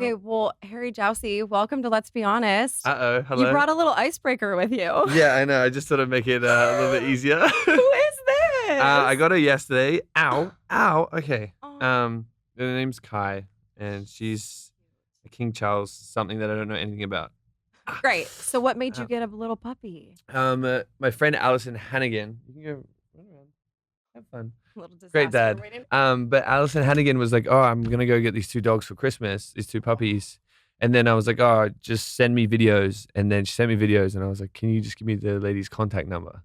Okay, well, Harry Jowsey, welcome to Let's Be Honest. Hello. You brought a little icebreaker with you. Yeah, I know. I just thought I'd make it a little bit easier. Who is this? I got her yesterday. Ow. Okay. Oh. Her name's Kai, and she's a King Charles, something that I don't know anything about. Great. So what made you get a little puppy? My friend Allison Hannigan. You can go run around, have fun. Little disaster Great dad. waiting. But Allison Hannigan was like, "Oh, I'm gonna go get these 2 dogs for Christmas, these 2 puppies." And then I was like, "Oh, just send me videos." And then she sent me videos, and I was like, "Can you just give me the lady's contact number?"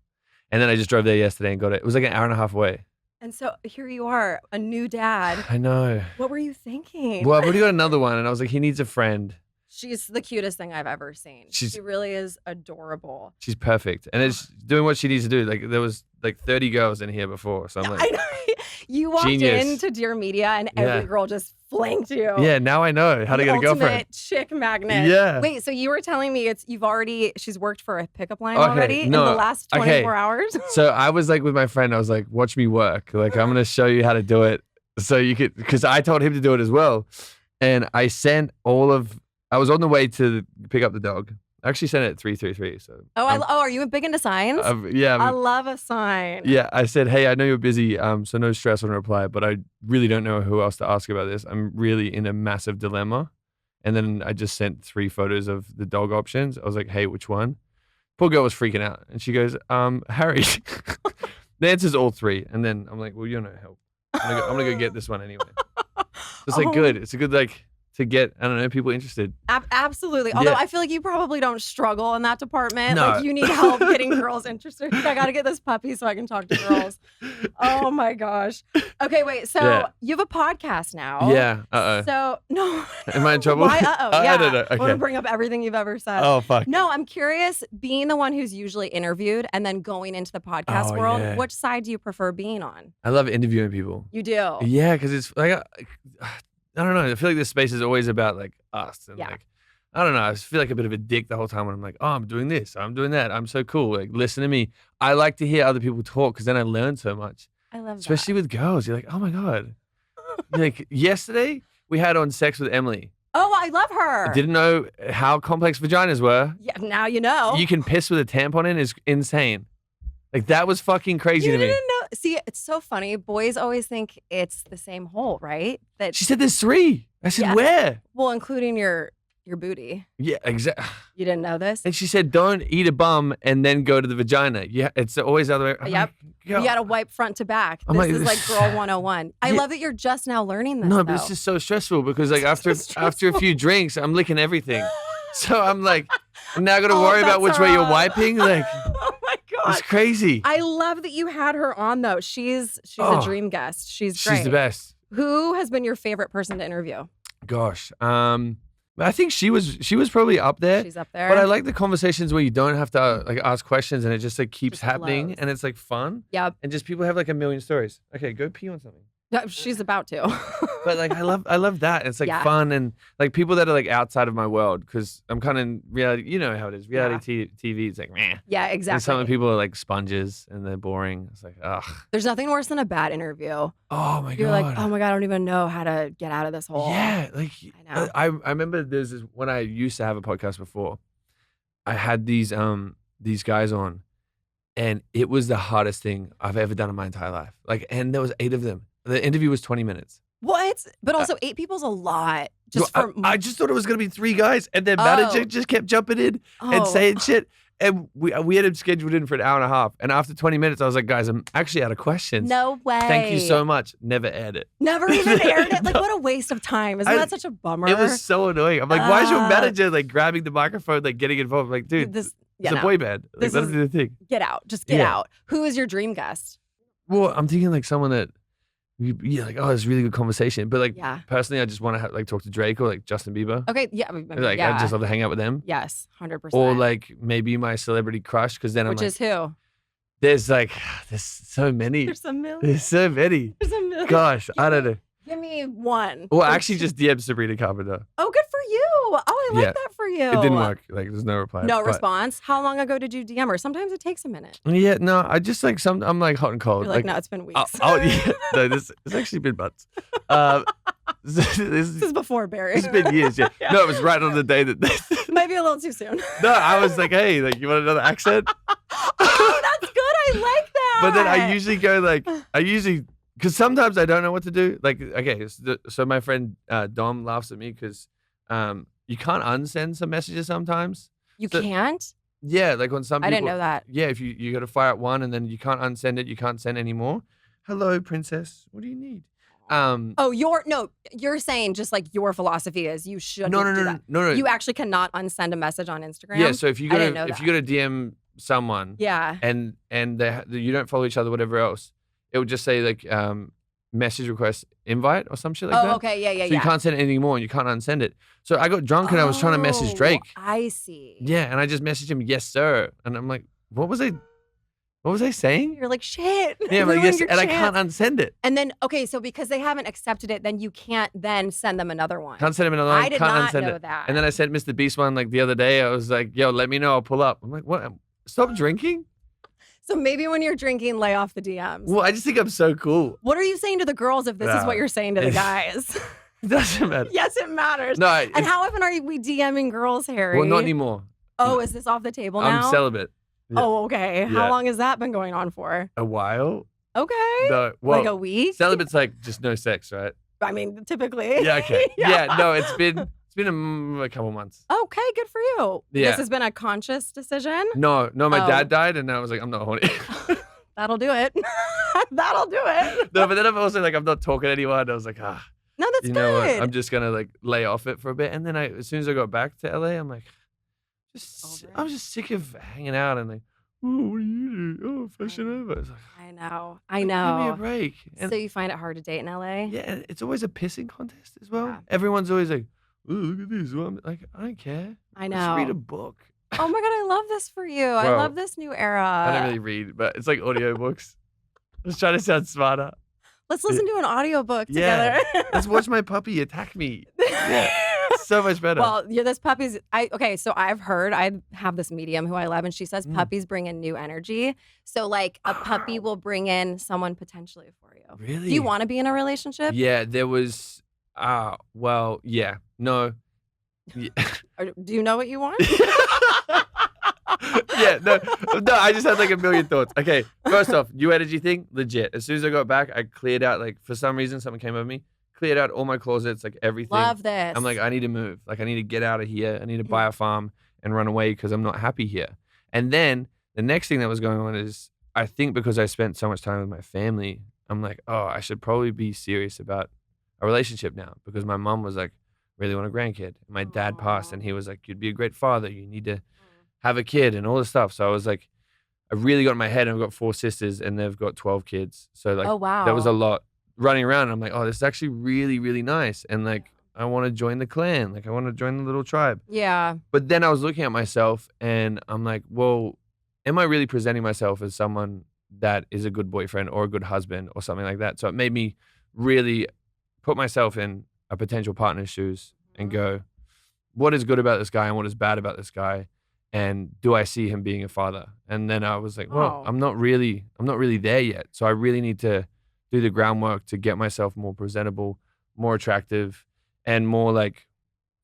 And then I just drove there yesterday and got it. It was like an hour and a half away. And so here you are, a new dad. I know. What were you thinking? Well, I've already got another one, and I was like, he needs a friend. She's the cutest thing I've ever seen. She really is adorable. She's perfect, and it's doing what she needs to do. Like there was like 30 girls in here before, so I'm like, I know. You walked into Dear Media, and every girl just flanked you. Yeah, now I know how to get a girlfriend. Ultimate chick magnet. Yeah. Wait, so you were telling me she's worked for a pickup line already in the last 24 hours? So I was like with my friend, I was like, watch me work. Like I'm gonna show you how to do it, so you could, because I told him to do it as well, and I sent I was on the way to pick up the dog. I actually sent it at 333. So. Are you big into signs? Yeah. I love a sign. Yeah, I said, hey, I know you're busy, so no stress on reply, but I really don't know who else to ask about this. I'm really in a massive dilemma. And then I just sent 3 photos of the dog options. I was like, hey, which one? Poor girl was freaking out. And she goes, Harry. The answer's all 3. And then I'm like, well, you're no help. I'm gonna go get this one anyway. It's like good. It's a good to get, I don't know, people interested. Absolutely. Although I feel like you probably don't struggle in that department. No. Like you need help getting girls interested. I got to get this puppy so I can talk to girls. Oh my gosh. Okay, wait. So you have a podcast now. Yeah. So no. Am I in trouble? Why? Yeah. I don't know. Okay. I want to bring up everything you've ever said. Oh fuck. No, I'm curious. Being the one who's usually interviewed and then going into the podcast world, which side do you prefer being on? I love interviewing people. You do. Yeah, because it's like. I don't know. I feel like this space is always about like us and like, I don't know. I just feel like a bit of a dick the whole time when I'm like, oh, I'm doing this, I'm doing that. I'm so cool. Like, listen to me. I like to hear other people talk because then I learn so much. I love Especially with girls. You're like, oh my God. Like yesterday we had on Sex with Emily. Oh, I love her. I didn't know how complex vaginas were. Yeah, now you know. You can piss with a tampon in is insane. Like that was fucking crazy to me. You didn't know. See, it's so funny. Boys always think it's the same hole, right? That she said there's 3. I said, where? Well, including your booty. Yeah, exactly. You didn't know this? And she said, don't eat a bum and then go to the vagina. Yeah, it's always the other way. Yep. You got to wipe front to back. This is like girl 101. I love that you're just now learning this. No, but it's just so stressful because like after a few drinks, I'm licking everything. So I'm like, now I got to worry about which way you're wiping. Like, oh my God. It's crazy. I love that you had her on though. She's a dream guest. She's great. She's the best. Who has been your favorite person to interview? Gosh. I think she was probably up there. She's up there. But I like the conversations where you don't have to like ask questions and it just like keeps happening and it's like fun. Yep. And just people have like a million stories. Okay, go pee on something. No, she's about to. But like I love that. It's like fun and like people that are like outside of my world because I'm kind of in reality. You know how it is. Reality TV. It's like meh. Yeah, exactly. And some people are like sponges and they're boring. It's like ugh. There's nothing worse than a bad interview. Oh my God. You're like, oh my God, I don't even know how to get out of this hole. Yeah, like I know. I remember there's this when I used to have a podcast before. I had these guys on, and it was the hardest thing I've ever done in my entire life. Like, and there was 8 of them. The interview was 20 minutes. What? But also 8 people's a lot. I just thought it was gonna be 3 guys, and their manager just kept jumping in and saying shit. And we had him scheduled in for an hour and a half. And after 20 minutes, I was like, guys, I'm actually out of questions. No way. Thank you so much. Never aired it. Never even aired it? Like, what a waste of time. Isn't that such a bummer? It was so annoying. I'm like, why is your manager like grabbing the microphone, like getting involved? I'm like, dude, it's a boy band. Like, let him do the thing. Get out. Just get out. Who is your dream guest? Well, I'm thinking like someone that, like, oh, it's a really good conversation. But like, personally, I just want to like talk to Drake or like Justin Bieber. Okay, yeah. Like, I just love to hang out with them. Yes, 100%. Or like maybe my celebrity crush, because then Which is who? There's so many. There's a million. There's so many. There's a million. Gosh, I don't know. Give me one. Well, actually, just DM Sabrina Carpenter. Oh, good for you. Oh, I I like that for you. It didn't work. Like, there's no reply. No response. How long ago did you DM her? Sometimes it takes a minute. Yeah, no, I just like I'm like hot and cold. You're like, no, it's been weeks. Yeah, no, it's actually been months. This is before Barry. It's been years. Yeah. No, it was right on the day that. Maybe a little too soon. No, I was like, hey, like, you want another accent? Oh, that's good. I like that. But then I usually go because sometimes I don't know what to do. Like, okay, so my friend Dom laughs at me because you can't unsend some messages sometimes. You can't? Yeah, like on some people. I didn't know that. Yeah, if you got to fire at one and then you can't unsend it, you can't send anymore. Hello, princess. What do you need? You're saying just like your philosophy is you shouldn't do that. No. You actually cannot unsend a message on Instagram. Yeah, so if you go to DM someone, and you don't follow each other, whatever else, it would just say like message request invite or some shit like that. Oh, okay, yeah. So you can't send it anymore and you can't unsend it. So I got drunk and I was trying to message Drake. I see. Yeah, and I just messaged him, yes, sir. And I'm like, what was I saying? You're like, shit. Yeah, I'm like, yes, and I can't unsend it. And then, okay, so because they haven't accepted it, then you can't then send them another one. Can't send them another one. I did can't not unsend know it. that. And then I sent Mr. Beast one like the other day. I was like, yo, let me know. I'll pull up. I'm like, what? Stop drinking? So maybe when you're drinking, lay off the DMs. Well, I just think I'm so cool. What are you saying to the girls if this is what you're saying to the guys? It doesn't matter. Yes, it matters. No, and how often are we DMing girls, Harry? Well, not anymore. Oh, is this off the table now? I'm celibate. Yeah. Oh, okay. Yeah. How long has that been going on for? A while. Okay. No, well, like a week? Celibate's like just no sex, right? I mean, typically. Yeah, okay. Yeah, no, it's been a couple months. Okay, good for you. Yeah. This has been a conscious decision? No, my dad died and I was like, I'm not horny. That'll do it. That'll do it. No, but then I'm also like, I'm not talking to anyone. I was like, No, that's you good. know what? I'm just gonna like lay off it for a bit. And then as soon as I got back to LA, I'm like, I'm just sick of hanging out and like, oh, what do you do? Oh, fashion over. It's like, I know. give me a break. And so you find it hard to date in LA? yeah, and it's always a pissing contest as well. Yeah. Everyone's always like, oh, look at this. Well, I'm like, I don't care. I know. Just read a book. Oh my God, I love this for you. I love this new era. I don't really read, but it's like audiobooks. I was trying to sound smarter. Let's listen to an audiobook Yeah. together. Let's watch my puppy attack me. Yeah. So much better. Well, this puppy's. So I've heard. I have this medium who I love, and she says puppies bring in new energy. So like a puppy will bring in someone potentially for you. Really? Do you want to be in a relationship? Yeah, there was. Well, yeah, no. Yeah. Or do you know what you want? Yeah, no. I just had like a million thoughts. Okay, first off, new energy thing, legit. As soon as I got back, I cleared out. Like for some reason, something came over me. Cleared out all my closets, like everything. Love this. I'm like, I need to move. Like, I need to get out of here. I need to buy a farm and run away because I'm not happy here. And then the next thing that was going on is, I think because I spent so much time with my family, I'm like, oh, I should probably be serious about a relationship now because my mom was like, really want a grandkid. And my dad passed and he was like, you'd be a great father. You need to have a kid and all this stuff. So I was like, I really got in my head and I've got 4 sisters and they've got 12 kids. So like, oh, wow. that was a lot. Running around, and I'm like, oh, this is actually really, really nice. And like, I want to join the clan. Like, I want to join the little tribe. Yeah. But then I was looking at myself and I'm like, well, am I really presenting myself as someone that is a good boyfriend or a good husband or something like that? So it made me really put myself in a potential partner's shoes and go, what is good about this guy and what is bad about this guy? And do I see him being a father? And then I was like, well, I'm not really there yet. So I really need to do the groundwork to get myself more presentable, more attractive, and more like,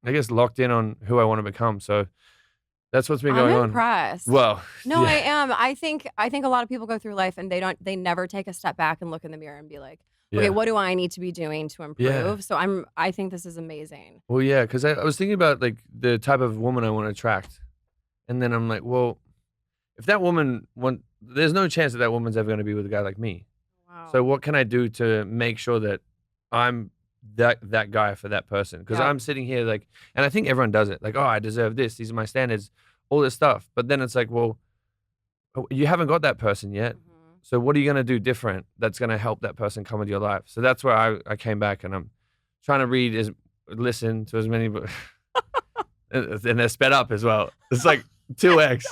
I guess, locked in on who I want to become. So that's what's been going on. I'm impressed. Well, no, yeah. I am. I think a lot of people go through life and they never take a step back and look in the mirror and be like, okay, what do I need to be doing to improve? Yeah. So I think this is amazing. Well, yeah, because I was thinking about like the type of woman I want to attract. And then I'm like, well, if that woman there's no chance that woman's ever going to be with a guy like me. Wow. So what can I do to make sure that I'm that guy for that person? Because I'm sitting here like, and I think everyone does it. Like, oh, I deserve this. These are my standards, all this stuff. But then it's like, well, you haven't got that person yet. Mm-hmm. So what are you going to do different that's going to help that person come into your life? So that's where I came back and I'm trying to listen to as many, and they're sped up as well. It's like 2x.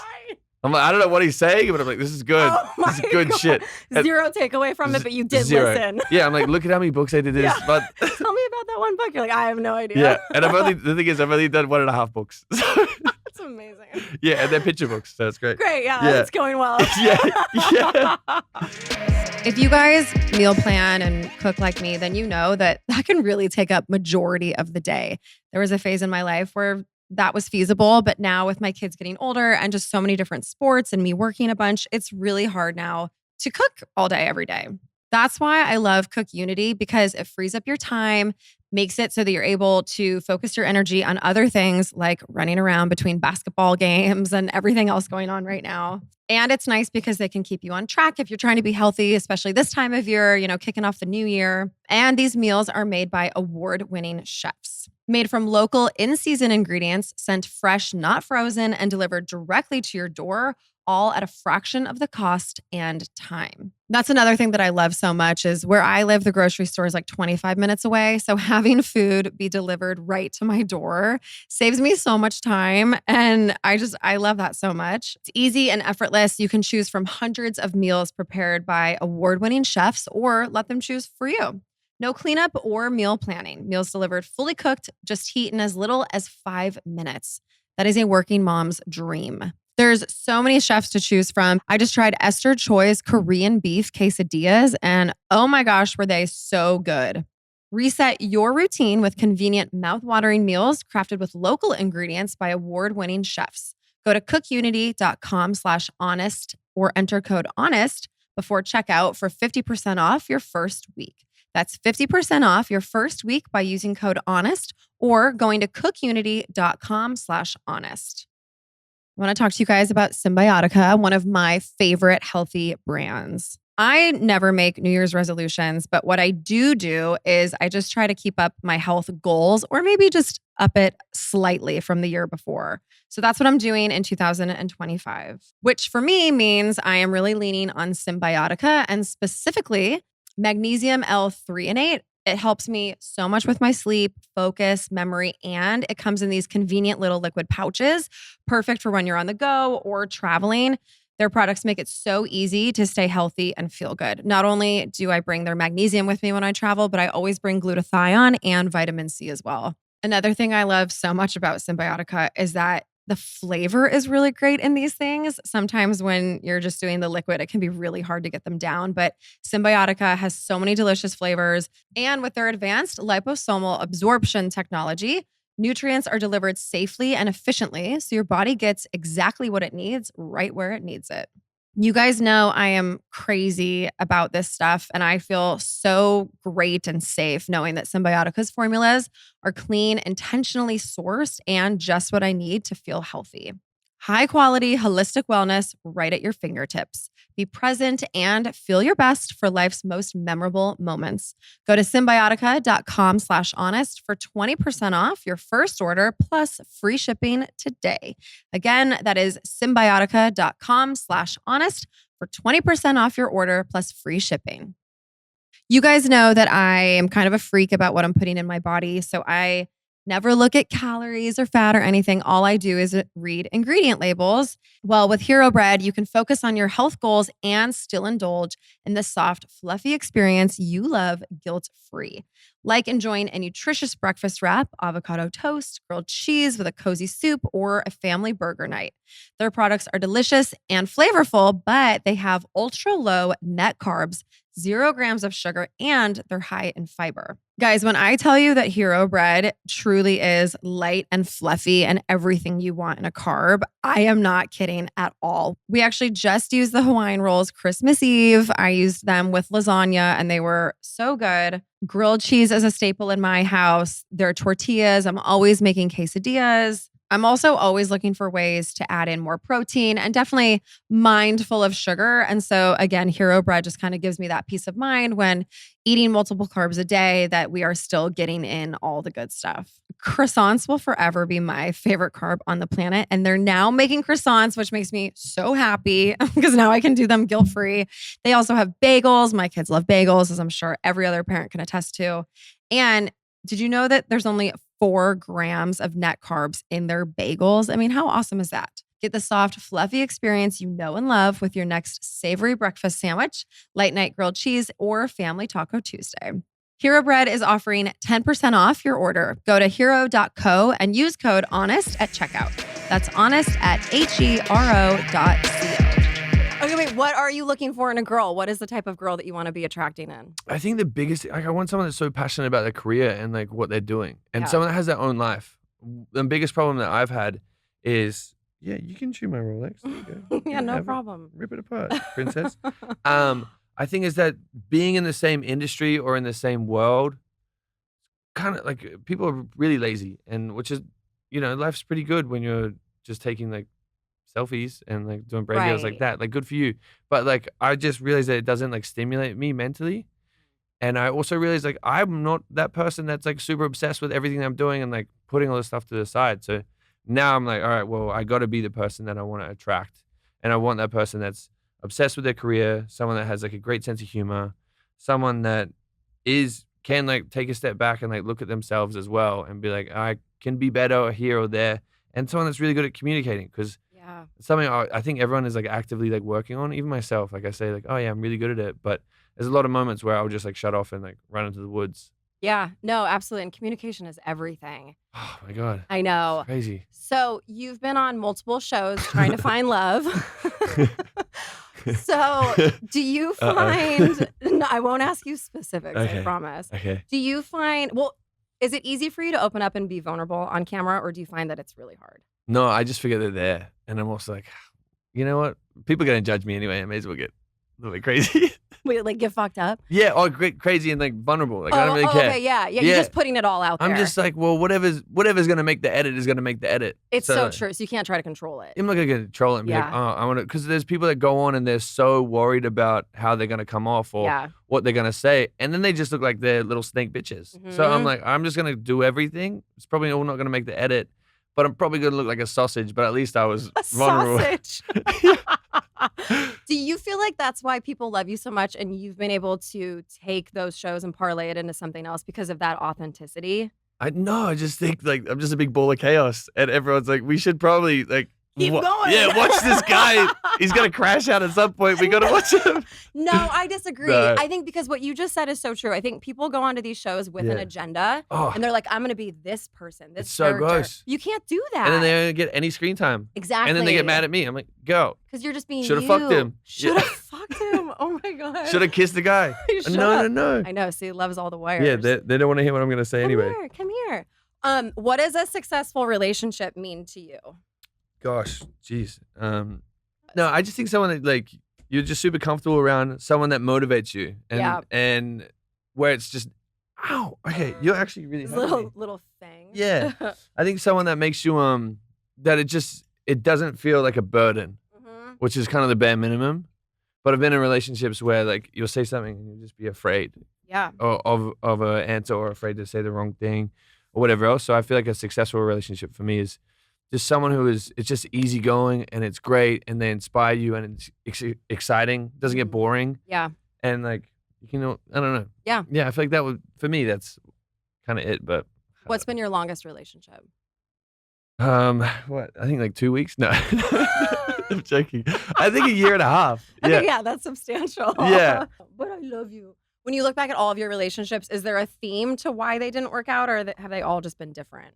I'm like, I don't know what he's saying, but I'm like, this is good. Oh my This is good God. shit. And Zero takeaway from it, but you did zero. listen. Yeah, I'm like, look at how many books I did this. Yeah. But Tell me about that one book. You're like, I have no idea. yeah, and the thing is, I've only done 1.5 books. That's amazing. Yeah, and they're picture books, so it's great. Great, yeah, Yeah. it's going well. Yeah. If you guys meal plan and cook like me, then you know that can really take up majority of the day. There was a phase in my life where that was feasible, but now with my kids getting older and just so many different sports and me working a bunch, it's really hard now to cook all day, every day. That's why I love Cook Unity, because it frees up your time, makes it so that you're able to focus your energy on other things like running around between basketball games and everything else going on right now. And it's nice because they can keep you on track if you're trying to be healthy, especially this time of year, kicking off the new year. And these meals are made by award-winning chefs. Made from local in-season ingredients, sent fresh, not frozen, and delivered directly to your door, all at a fraction of the cost and time. That's another thing that I love so much is where I live, the grocery store is like 25 minutes away. So having food be delivered right to my door saves me so much time. And I love that so much. It's easy and effortless. You can choose from hundreds of meals prepared by award-winning chefs or let them choose for you. No cleanup or meal planning. Meals delivered fully cooked, just heat in as little as 5 minutes. That is a working mom's dream. There's so many chefs to choose from. I just tried Esther Choi's Korean beef quesadillas, and oh my gosh, were they so good. Reset your routine with convenient, mouth-watering meals crafted with local ingredients by award-winning chefs. Go to cookunity.com/honest or enter code HONEST before checkout for 50% off your first week. That's 50% off your first week by using code HONEST or going to cookunity.com/honest. I want to talk to you guys about Symbiotica, one of my favorite healthy brands. I never make New Year's resolutions, but what I do is I just try to keep up my health goals or maybe just up it slightly from the year before. So that's what I'm doing in 2025, which for me means I am really leaning on Symbiotica and specifically magnesium L-threonate. It helps me so much with my sleep, focus, memory, and it comes in these convenient little liquid pouches, perfect for when you're on the go or traveling. Their products make it so easy to stay healthy and feel good. Not only do I bring their magnesium with me when I travel, but I always bring glutathione and vitamin C as well. Another thing I love so much about Symbiotica is that the flavor is really great in these things. Sometimes when you're just doing the liquid, it can be really hard to get them down. But Symbiotica has so many delicious flavors. And with their advanced liposomal absorption technology, nutrients are delivered safely and efficiently. So your body gets exactly what it needs right where it needs it. You guys know I am crazy about this stuff, and I feel so great and safe knowing that Symbiotica's formulas are clean, intentionally sourced, and just what I need to feel healthy. High quality, holistic wellness right at your fingertips. Be present and feel your best for life's most memorable moments. Go to symbiotica.com/honest for 20% off your first order plus free shipping today. Again, that is symbiotica.com/honest for 20% off your order plus free shipping. You guys know that I am kind of a freak about what I'm putting in my body, so I never look at calories or fat or anything. All I do is read ingredient labels. Well, with Hero Bread, you can focus on your health goals and still indulge in the soft, fluffy experience you love guilt-free. Like enjoying a nutritious breakfast wrap, avocado toast, grilled cheese with a cozy soup, or a family burger night. Their products are delicious and flavorful, but they have ultra-low net carbs, 0 grams of sugar, and they're high in fiber. Guys, when I tell you that Hero Bread truly is light and fluffy and everything you want in a carb, I am not kidding at all. We actually just used the Hawaiian rolls Christmas Eve. I used them with lasagna and they were so good. Grilled cheese is a staple in my house. Their tortillas, I'm always making quesadillas. I'm also always looking for ways to add in more protein and definitely mindful of sugar. And so again, Hero Bread just kind of gives me that peace of mind when eating multiple carbs a day that we are still getting in all the good stuff. Croissants will forever be my favorite carb on the planet. And they're now making croissants, which makes me so happy because now I can do them guilt-free. They also have bagels. My kids love bagels, as I'm sure every other parent can attest to. And did you know that there's only 4 grams of net carbs in their bagels? I mean, how awesome is that? Get the soft, fluffy experience you know and love with your next savory breakfast sandwich, late night grilled cheese, or family taco Tuesday. Hero Bread is offering 10% off your order. Go to hero.co and use code HONEST at checkout. That's honest at HERO.co. Okay, wait, what are you looking for in a girl? What is the type of girl that you want to be attracting in? I think the biggest, like, I want someone that's so passionate about their career and like what they're doing, and Yeah. someone that has their own life. The biggest problem that I've had is, yeah, you can chew my Rolex. There you go. Yeah, You no have it. problem. Rip it apart, princess. I think is that being in the same industry or in the same world, kind of like people are really lazy, and which is, life's pretty good when you're just taking like selfies and like doing brand deals like Right. that. Like, good for you. But like, I just realized that it doesn't like stimulate me mentally. And I also realized like I'm not that person that's like super obsessed with everything I'm doing and like putting all this stuff to the side. So now I'm like, all right, well, I got to be the person that I want to attract. And I want that person that's obsessed with their career, someone that has like a great sense of humor, someone that can like take a step back and like look at themselves as well and be like, I can be better here or there. And someone that's really good at communicating, because Yeah. it's something I think everyone is like actively like working on, even myself. Like I say like, oh yeah, I'm really good at it. But there's a lot of moments where I'll just like shut off and like run into the woods. Yeah, no, absolutely. And communication is everything. Oh my God. I know. Crazy. So you've been on multiple shows trying to find love. So do you find, no, I won't ask you specifics, I Okay. promise. Okay. Do you find, is it easy for you to open up and be vulnerable on camera, or do you find that it's really hard? No, I just forget they're there. And I'm also like, you know what? People are going to judge me anyway. I may as well get a little bit crazy. Wait, like get fucked up? Yeah, or crazy and like vulnerable. Like I don't really care. Okay, yeah. You're Yeah. just putting it all out there. I'm just like, well, whatever's going to make the edit is going to make the edit. It's so true. So you can't try to control it. I'm not going to control it and be like, Yeah. oh, I want to, because there's people that go on and they're so worried about how they're going to come off or Yeah. what they're going to say. And then they just look like they're little snake bitches. So I'm Mhm. like, I'm just going to do everything. It's probably all not going to make the edit, but I'm probably going to look like a sausage, but at least I was A vulnerable. sausage. Do you feel like that's why people love you so much and you've been able to take those shows and parlay it into something else because of that authenticity? I just think like I'm just a big ball of chaos, and everyone's like, we should probably like Keep going. Yeah, watch this guy. He's gonna crash out at some point. We gotta watch him. No, I disagree. No. I think because what you just said is so true. I think people go onto these shows with an Yeah. agenda Oh, and they're like, I'm going to be this person, this It's so character. gross. You can't do that. and then they don't get any screen time, exactly. and then they get mad at me. I'm like, go. because you're just being Shoulda fucked him. Should have Yeah. fucked him. Oh my God. Should have kissed the guy. You No. should've. I know. See, loves all the wires. Yeah, they don't want to hear what I'm gonna say anyway. Come here. What does a successful relationship mean to you? Gosh, jeez. No, I just think someone that like you're just super comfortable around, someone that motivates you, and Yeah. and where it's just, ow. Okay, you're actually really This hurting me. little thing. Yeah. I think someone that makes you that it doesn't feel like a burden, Mhm. which is kind of the bare minimum. But I've been in relationships where like you'll say something and you'll just be afraid Yeah. of an answer or afraid to say the wrong thing or whatever else. So I feel like a successful relationship for me is just someone who it's just easygoing and it's great and they inspire you and it's exciting, doesn't get Mhm. boring, Yeah. and like I don't know. Yeah. Yeah, I feel like that would, for me, that's kind of it. But What's been your longest relationship? what? I think like 2 weeks. No, I'm joking. I think a year and a half. Yeah. Okay, yeah, that's substantial. Yeah. But I love you. When you look back at all of your relationships, is there a theme to why they didn't work out, or have they all just been different?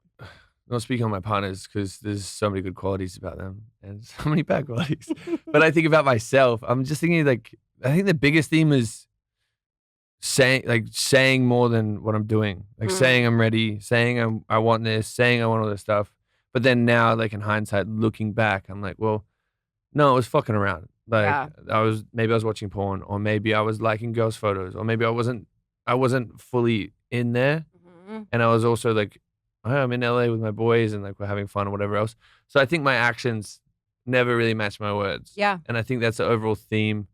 Not speaking on my partners because there's so many good qualities about them and so many bad qualities. But I think about myself. I'm just thinking like I think the biggest theme is saying more than what I'm doing. Like saying I'm ready, saying I want this, saying I want all this stuff. But then now, like in hindsight, looking back, I'm like, well, no, I was fucking around. Like Yeah. I was watching porn, or maybe I was liking girls' photos, or maybe I wasn't fully in there. Mhm. And I was also like, oh, I'm in LA with my boys and like we're having fun or whatever else. So I think my actions never really match my words. Yeah. And I think that's the overall theme,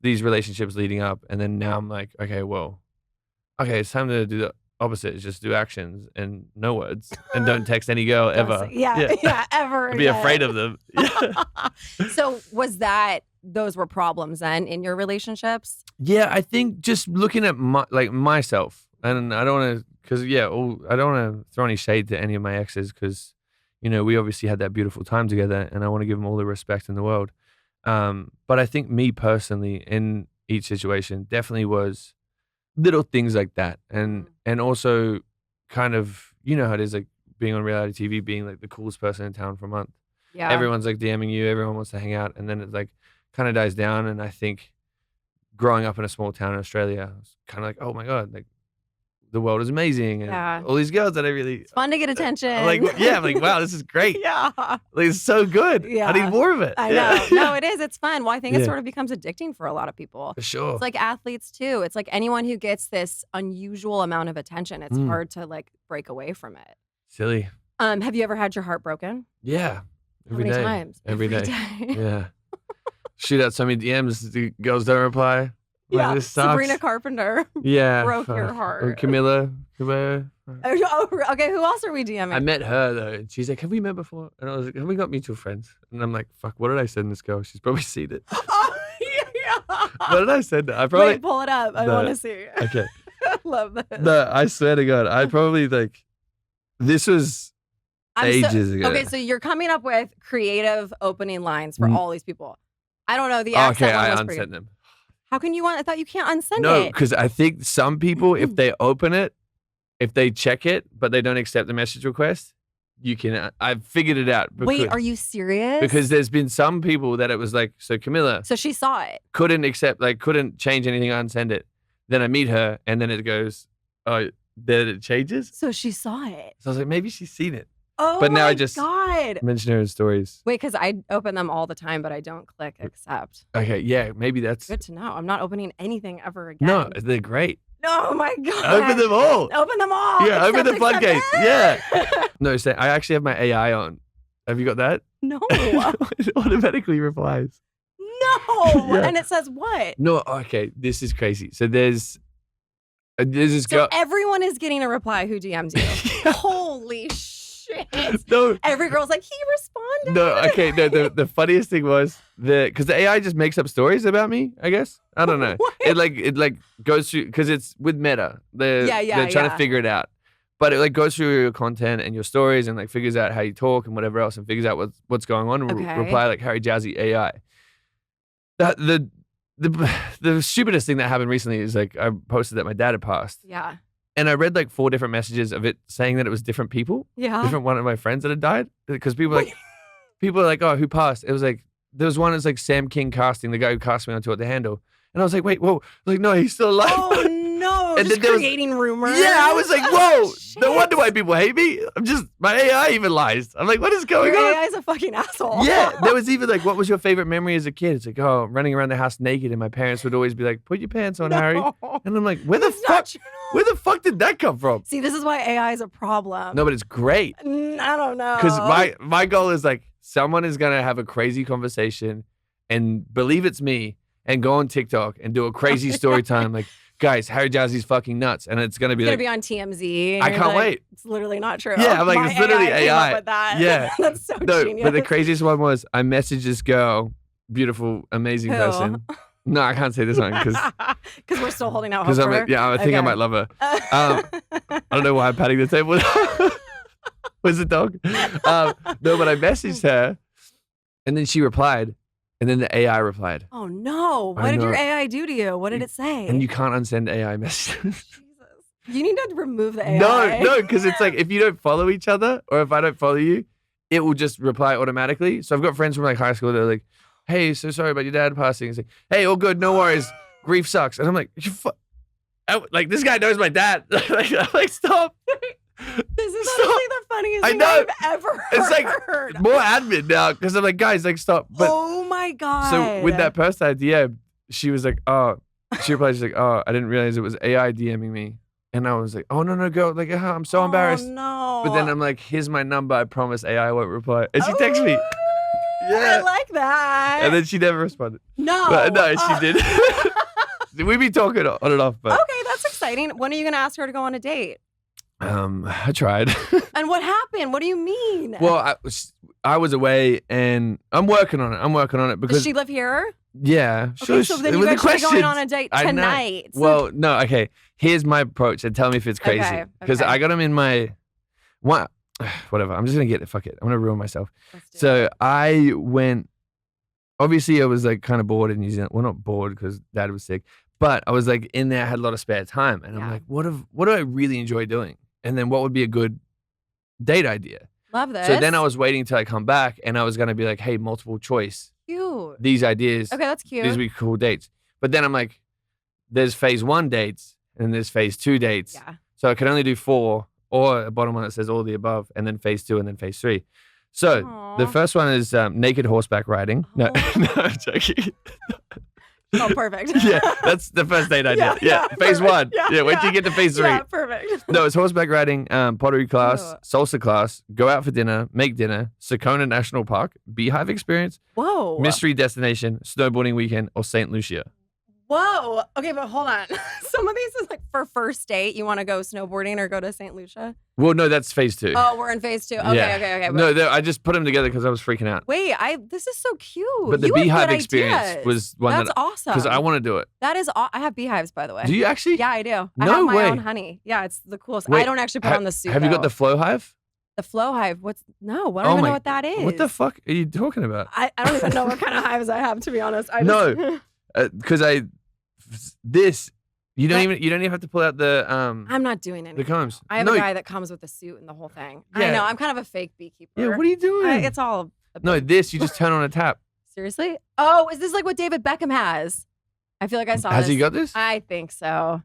these relationships leading up. And then now I'm like, okay, it's time to do the opposite. Is just do actions and no words and don't text any girl ever. Yeah, ever. Be again. afraid of them. So those were problems then in your relationships? Yeah, I think just looking at myself, and I don't want to, I don't want to throw any shade to any of my exes because, we obviously had that beautiful time together, and I want to give him all the respect in the world. But I think me personally, in each situation, definitely was little things like that, and also kind of, how it is, like being on reality TV, being like the coolest person in town for a month. Yeah. Everyone's like DMing you, everyone wants to hang out, and then it like kind of dies down. And I think growing up in a small town in Australia, I was kind of like, oh my God, like the world is amazing, and all these girls that I really, it's fun to get attention. I'm like, wow, this is great. Yeah. Like, it's so good. Yeah. I need more of it. I know. No, it is. It's fun. Well, I think it sort of becomes addicting for a lot of people. For sure. It's like athletes too. It's like anyone who gets this unusual amount of attention, it's hard to like break away from it. Silly. Have you ever had your heart broken? Yeah. How many times? Every day. Yeah. Shoot out so many DMs, the girls don't reply. Yeah, this sucks. Sabrina Carpenter broke your heart. Or Camilla. Oh, okay, who else are we DMing? I met her though, and she's like, have we met before? And I was like, have we got mutual friends? And I'm like, fuck, what did I send this girl? She's probably seen it. Oh, yeah. What did I send her? I probably... Wait, pull it up. I want to see. Okay. Love this. No, I swear to God, I probably like, this was ages ago. Okay, so you're coming up with creative opening lines for all these people. I don't know. The accent one was I pretty unsent them. How can you I thought you can't unsend it. No, because I think some people, if they open it, if they check it, but they don't accept the message request, you can. I've figured it out. Wait, are you serious? Because there's been some people that it was like, so Camilla. So she saw it. Couldn't accept, like, couldn't change anything, unsend it. Then I meet her, and then it goes, oh, then it changes. So she saw it. So I was like, maybe she's seen it. Oh, but now my I just God. mention her in stories. Wait, because I open them all the time, but I don't click accept. Okay, yeah, maybe that's good to know. I'm not opening anything ever again. No, they're great. Oh my God. Open them all. Open them all. Yeah, open the floodgates. Yeah. No, so I actually have my AI on. Have you got that? No. It automatically replies. No. Yeah. And it says what? No, okay, this is crazy. So there's this girl. So everyone is getting a reply who DMs you. Yeah. Holy shit. No. Every girl's like, he responded. No, okay, no, the funniest thing was because the AI just makes up stories about me, I guess. I don't know. What? It like goes through, because it's with Meta. They're trying to figure it out. But it like goes through your content and your stories and like figures out how you talk and whatever else and figures out what's going on and reply like Harry Jowsey AI. The stupidest thing that happened recently is like I posted that my dad had passed. Yeah. And I read like 4 different messages of it saying that it was different people. Yeah. Different one of my friends that had died. Because people are like, oh, who passed? It was like, there was one that's like Sam King casting, the guy who cast me on Too Hot to Handle. And I was like, wait, whoa. Like, no, he's still alive. Oh, no. And just creating rumors. Yeah, I was like, whoa. No wonder why people hate me. My AI even lies. I'm like, what is going on? Your AI is a fucking asshole. Yeah. There was even like, what was your favorite memory as a kid? It's like, oh, running around the house naked. And my parents would always be like, put your pants on, Harry. And I'm like, where the fuck did that come from? See, this is why AI is a problem. No, but it's great. I don't know. Because my goal is like, someone is going to have a crazy conversation and believe it's me and go on TikTok and do a crazy story time. Like, guys, Harry Jowsey's fucking nuts. And it's going to be it's going to be on TMZ. I can't wait. It's literally not true. Yeah, I'm like, my it's literally AI. Came up with that. Yeah. That's so genius. But the craziest one was I messaged this girl, beautiful, amazing person. No, I can't say this one because we're still holding out hope for her. I think I might love her. I don't know why I'm patting the table. Where's the dog? No, but I messaged her, and then she replied, and then the AI replied. Oh no! What did your AI do to you? What did it say? And you can't unsend AI messages. Jesus, you need to remove the AI. No, because it's like if you don't follow each other, or if I don't follow you, it will just reply automatically. So I've got friends from like high school that are like, hey, so sorry about your dad passing. It's like, hey, all good, no worries. Grief sucks. And I'm like, like this guy knows my dad. I'm like, stop. This is honestly the funniest thing I've ever heard. It's like more admin now because I'm like, guys, like, stop. But, oh my God. So with that person I DM'd, she was like, she replied, she's like, I didn't realize it was AI DMing me. And I was like, oh, no, girl. Like, I'm so embarrassed. No. But then I'm like, here's my number. I promise AI won't reply. And she texted me. Yeah. I like that. And then she never responded. No. But, no, she did. We'd be talking on and off. But. Okay, that's exciting. When are you going to ask her to go on a date? I tried. And what happened? What do you mean? Well, I was away and I'm working on it because. Does she live here? Yeah. Okay, so then you guys should be going on a date tonight. Well, no, okay. Here's my approach and tell me if it's crazy. Because I got him in my. whatever. I'm just gonna get it. Fuck it. I'm gonna ruin myself. Let's do it. So I went. Obviously, I was like kind of bored in New Zealand. Well, not bored because Dad was sick, but I was like in there, I had a lot of spare time, and I'm like, what do I really enjoy doing? And then what would be a good date idea? Love this. So then I was waiting till I come back, and I was gonna be like, hey, multiple choice. Cute. These ideas. Okay, that's cute. These would be cool dates. But then I'm like, there's phase 1 dates, and there's phase 2 dates. Yeah. So I can only do 4, or a bottom one that says all the above, and then phase 2, and then phase 3. So the first one is naked horseback riding. No, I'm joking. Oh, perfect. Yeah, that's the first date idea. Yeah, phase 1. Yeah, wait till you get to phase 3. Yeah, perfect. No, it's horseback riding, pottery class, salsa class, go out for dinner, make dinner, Sakona National Park, beehive experience, Whoa. mystery destination, snowboarding weekend, or St. Lucia. Whoa. Okay, but hold on. Some of these is like for first date, you want to go snowboarding or go to St. Lucia? Well, no, that's phase 2. Oh, we're in phase 2. Okay, Yeah. okay. No, I just put them together because I was freaking out. Wait, this is so cute. But the You have beehive good experience ideas. was one That's that awesome. because I want to do it. That is I have beehives, by the way. Do you actually? Yeah, I do. I No have my way. own honey. Yeah, it's the coolest. Wait, I don't actually put on the suit. Have you got though. the flow hive? The flow hive? I don't even know what that is. What the fuck are you talking about? I don't even know what kind of hives I have, to be honest. No. Because you don't even have to pull out the I'm not doing anything. the combs. I have No. a guy that comes with a suit and the whole thing. I Yeah. know. I'm kind of a fake beekeeper. Yeah, what are you doing? It's all. No, you just turn on a tap. Seriously? Oh, is this like what David Beckham has? I feel like I saw Has this. he got this? I think so.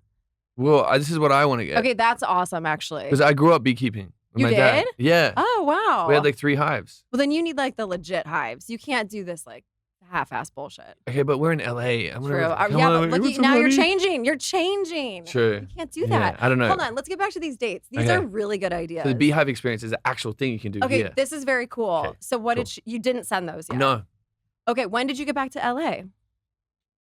Well, this is what I want to get. Okay, that's awesome, actually. Because I grew up beekeeping with You my dad. did? Yeah. Oh, wow. We had like 3 hives. Well, then you need like the legit hives. You can't do this like half-ass bullshit. Okay, but we're in LA. I'm True. gonna, Yeah, but look, now you're changing. You're changing. True. You can't do that. Yeah, I don't know. Hold on. Let's get back to these dates. These Okay. are really good ideas. So the beehive experience is an actual thing you can do Okay, here. this is very cool. Okay, So what cool. did you didn't send those yet? No, Okay, when did you get back to LA? a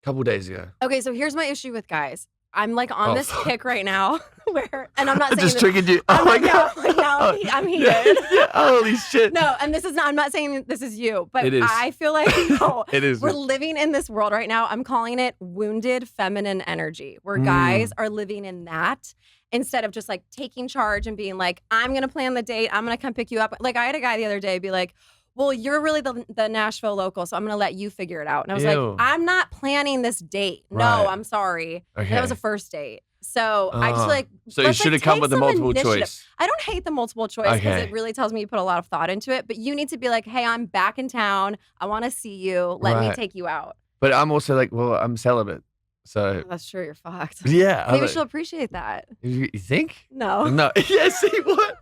couple days ago. Okay, so here's my issue with guys. I'm like on Oh, this fuck. kick right now where, and I'm not I saying just that- triggered you. I'm Oh my like, god. I'm heated. Yeah, holy shit. No, and this is not, I'm not saying this is you, but It is. I feel like, no, It is. we're living in this world right now. I'm calling it wounded feminine energy, where Mm. guys are living in that instead of just like taking charge and being like, I'm going to plan the date. I'm going to come pick you up. Like I had a guy the other day be like, well, you're really the Nashville local, so I'm going to let you figure it out. And I was Ew. like, I'm not planning this date. No, Right. I'm sorry. Okay. That was a first date. So I just like, So you let's, should have like, come take with the some multiple initiative. choice. I don't hate the multiple choice because Okay. it really tells me you put a lot of thought into it. But you need to be like, hey, I'm back in town. I want to see you. Let me Right. take you out. But I'm also like, well, I'm celibate. So That's true. You're fucked. yeah. Maybe she'll appreciate that. You think? No. No. Yeah, see what?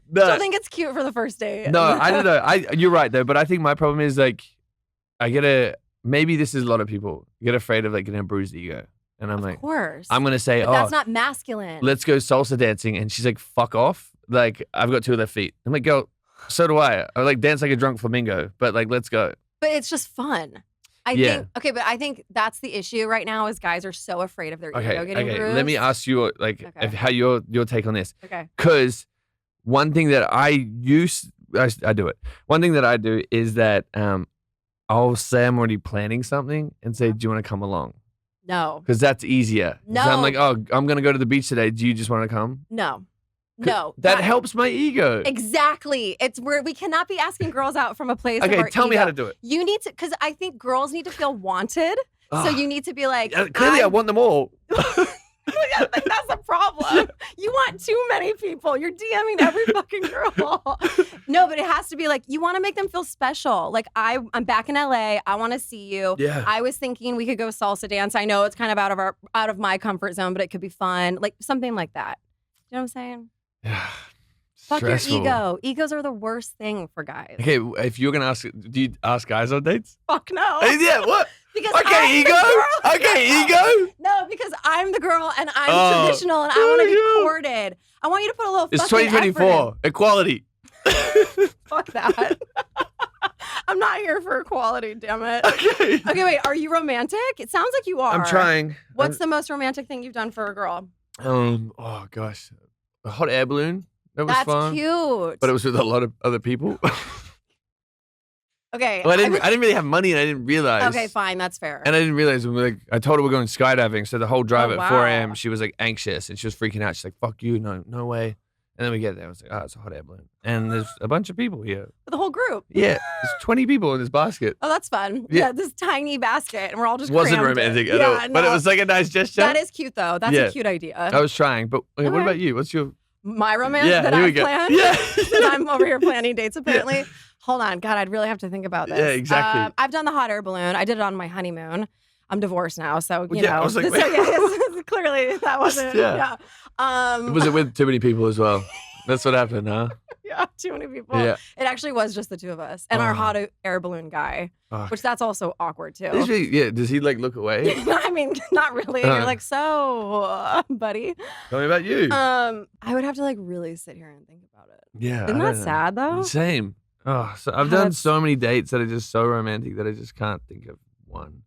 Still think it's cute for the first date. No, I don't know. You're right though, but I think my problem is like maybe this is a lot of people get afraid of like getting a bruised ego. And I'm Of like, course. I'm gonna say, But oh, that's not masculine. let's go salsa dancing. And she's like, fuck off. Like, I've got 2 of their feet. I'm like, girl, so do I. I like dance like a drunk flamingo, but like, let's go. But it's just fun. I think that's the issue right now is guys are so afraid of their ego getting bruised. Let me ask you like how your take on this. Okay. Because one thing that I do it. One thing that I do is that I'll say I'm already planning something and say, do you want to come along? No. Because that's easier. No. So I'm like, oh, I'm going to go to the beach today. Do you just want to come? No. No. That helps my ego. Exactly. It's where we cannot be asking girls out from a place of Okay, our tell me ego. how to do it. You need to, because I think girls need to feel wanted. So you need to be like, Clearly, I want them all. Yeah, like, that's the problem. You want too many people. You're DMing every fucking girl. No, but it has to be like, you want to make them feel special. Like, I'm back in LA. I want to see you. Yeah. I was thinking we could go salsa dance. I know it's kind of out of my comfort zone, but it could be fun. Like something like that. You know what I'm saying? Yeah. Fuck Stressful. your ego. Egos are the worst thing for guys. Okay, if you're going to ask, do you ask guys on dates? Fuck no. Yeah, what? Because Okay, I'm the ego. girl. Okay, ego. No, because I'm the girl and I'm traditional and I want to be courted. I want you to put a little It's fucking effort 2024. Equality. in. Fuck that. I'm not here for equality, damn it. Okay. Okay, wait. Are you romantic? It sounds like you are. I'm trying. What's the most romantic thing you've done for a girl? Oh gosh, a hot air balloon. That was That's fun. cute. But it was with a lot of other people. Okay. Well, I didn't really have money, and I didn't realize. Okay, fine. That's fair. And I didn't realize I told her we're going skydiving. So the whole drive Oh, at wow. 4 a.m. she was like anxious and she was freaking out. She's like, "Fuck you, no way." And then we get there. I was like, oh, it's a hot air balloon. And there's a bunch of people here. The whole group. Yeah. There's 20 people in this basket. Oh, that's fun. Yeah. Yeah, this tiny basket, and we're all just Wasn't crammed romantic in. at all. Yeah, But it no. was like a nice gesture. That is cute, though. That's a cute idea. I was trying. But okay, what Okay. about you? What's your... My romance Yeah, that here we I've go. planned? Yeah. That I'm over here planning dates, apparently. Hold on. God, I'd really have to think about this. Yeah, exactly. I've done the hot air balloon. I did it on my honeymoon. I'm divorced now, so, you Yeah, know. I was like, so, yes, clearly, that wasn't. Yeah. Was it with too many people as well? That's what happened, huh? Yeah, too many people. Yeah. It actually was just the two of us and our hot air balloon guy, which that's also awkward too. Does he like look away? I mean, not really. You're like, so, buddy. Tell me about you. I would have to like really sit here and think about it. Yeah. Isn't that sad though? Same. Oh, so I've done so many dates that are just so romantic that I just can't think of one.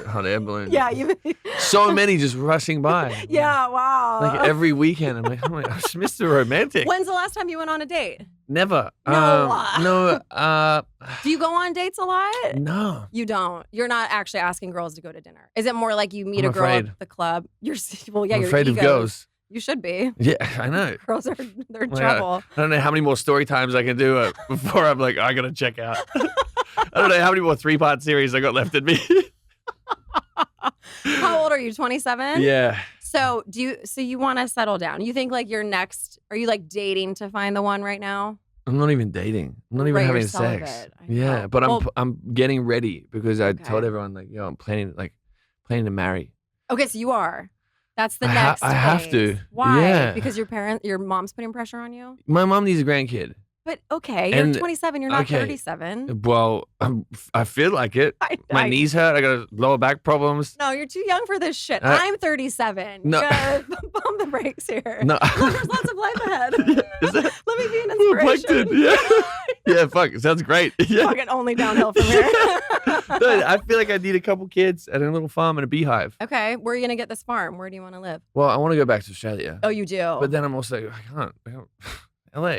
Hot air balloon. Yeah, you. So many just rushing by. Yeah, wow. Like every weekend, I'm like, oh my gosh, Mr. Romantic. When's the last time you went on a date? Never. No. No. Do you go on dates a lot? No. You don't. You're not actually asking girls to go to dinner. Is it more like you meet I'm a girl afraid. at the club? You're I'm you're afraid of girls. You should be. Yeah, I know. Girls are they're in Like, trouble. I don't know how many more story times I can do before I'm like, I gotta check out. I don't know how many more 3-part series I got left in me. How old are you? 27? Yeah. So you want to settle down? You think like your next? Are you like dating to find the one right now? I'm not even dating. I'm not even Right, having you're sex. celibate. I Yeah, know. but Well- I'm getting ready because I Okay. told everyone like, yo, I'm planning to marry. Okay, so you are. That's the I next. have to. phase. Why? Yeah. Because your mom's putting pressure on you. My mom needs a grandkid. But okay, you're And- 27. You're not okay. 37. Well, I feel like it. My knees hurt. I got lower back problems. No, you're too young for this shit. I- I'm 37. No. You gotta bump the brakes here. No. There's lots of life ahead. Is that- Let me be an Ooh, inspiration. plankton. Yeah. Yeah, fuck. It sounds great. Yeah. Fucking only downhill from here. No, I feel like I need a couple kids and a little farm and a beehive. Okay, where are you gonna get this farm? Where do you want to live? Well, I want to go back to Australia. Oh, you do. But then I'm also like, I can't. LA.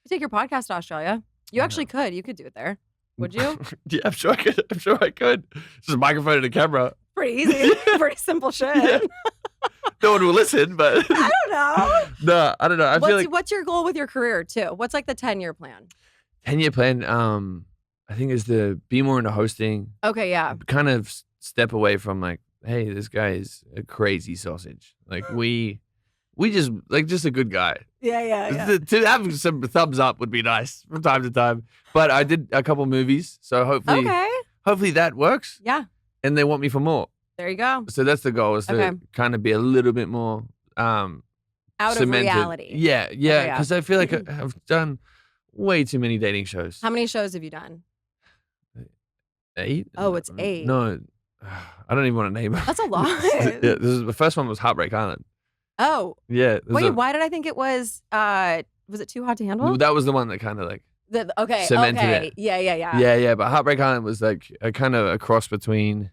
You take your podcast to Australia. You actually could. You could do it there. Would you? Yeah, I'm sure I could. I'm sure I could. Just a microphone and a camera. Pretty easy. Pretty simple shit. Yeah. No one will listen, but I don't know. no, I don't know. I feel like What's your goal with your career too? What's like the 10-year plan? 10-year plan. I think is to be more into hosting. Okay, yeah. Kind of step away from like, hey, this guy is a crazy sausage. Like we just like just a good guy. Yeah. To have some thumbs up would be nice from time to time. But I did a couple movies, so hopefully that works. Yeah. And they want me for more. There you go. So that's the goal, is to kind of be a little bit more Out cemented. of reality. Yeah. yeah. Because I feel like I've done way too many dating shows. How many shows have you done? 8? Oh, it's 8. No, I don't even want to name it. That's a lot. Yeah, the first one was Heartbreak Island. Oh. Yeah. Wait, why did I think it was it Too Hot to Handle? That was the one that kind of like cemented okay. it. Yeah. Yeah, but Heartbreak Island was like a kind of a cross between.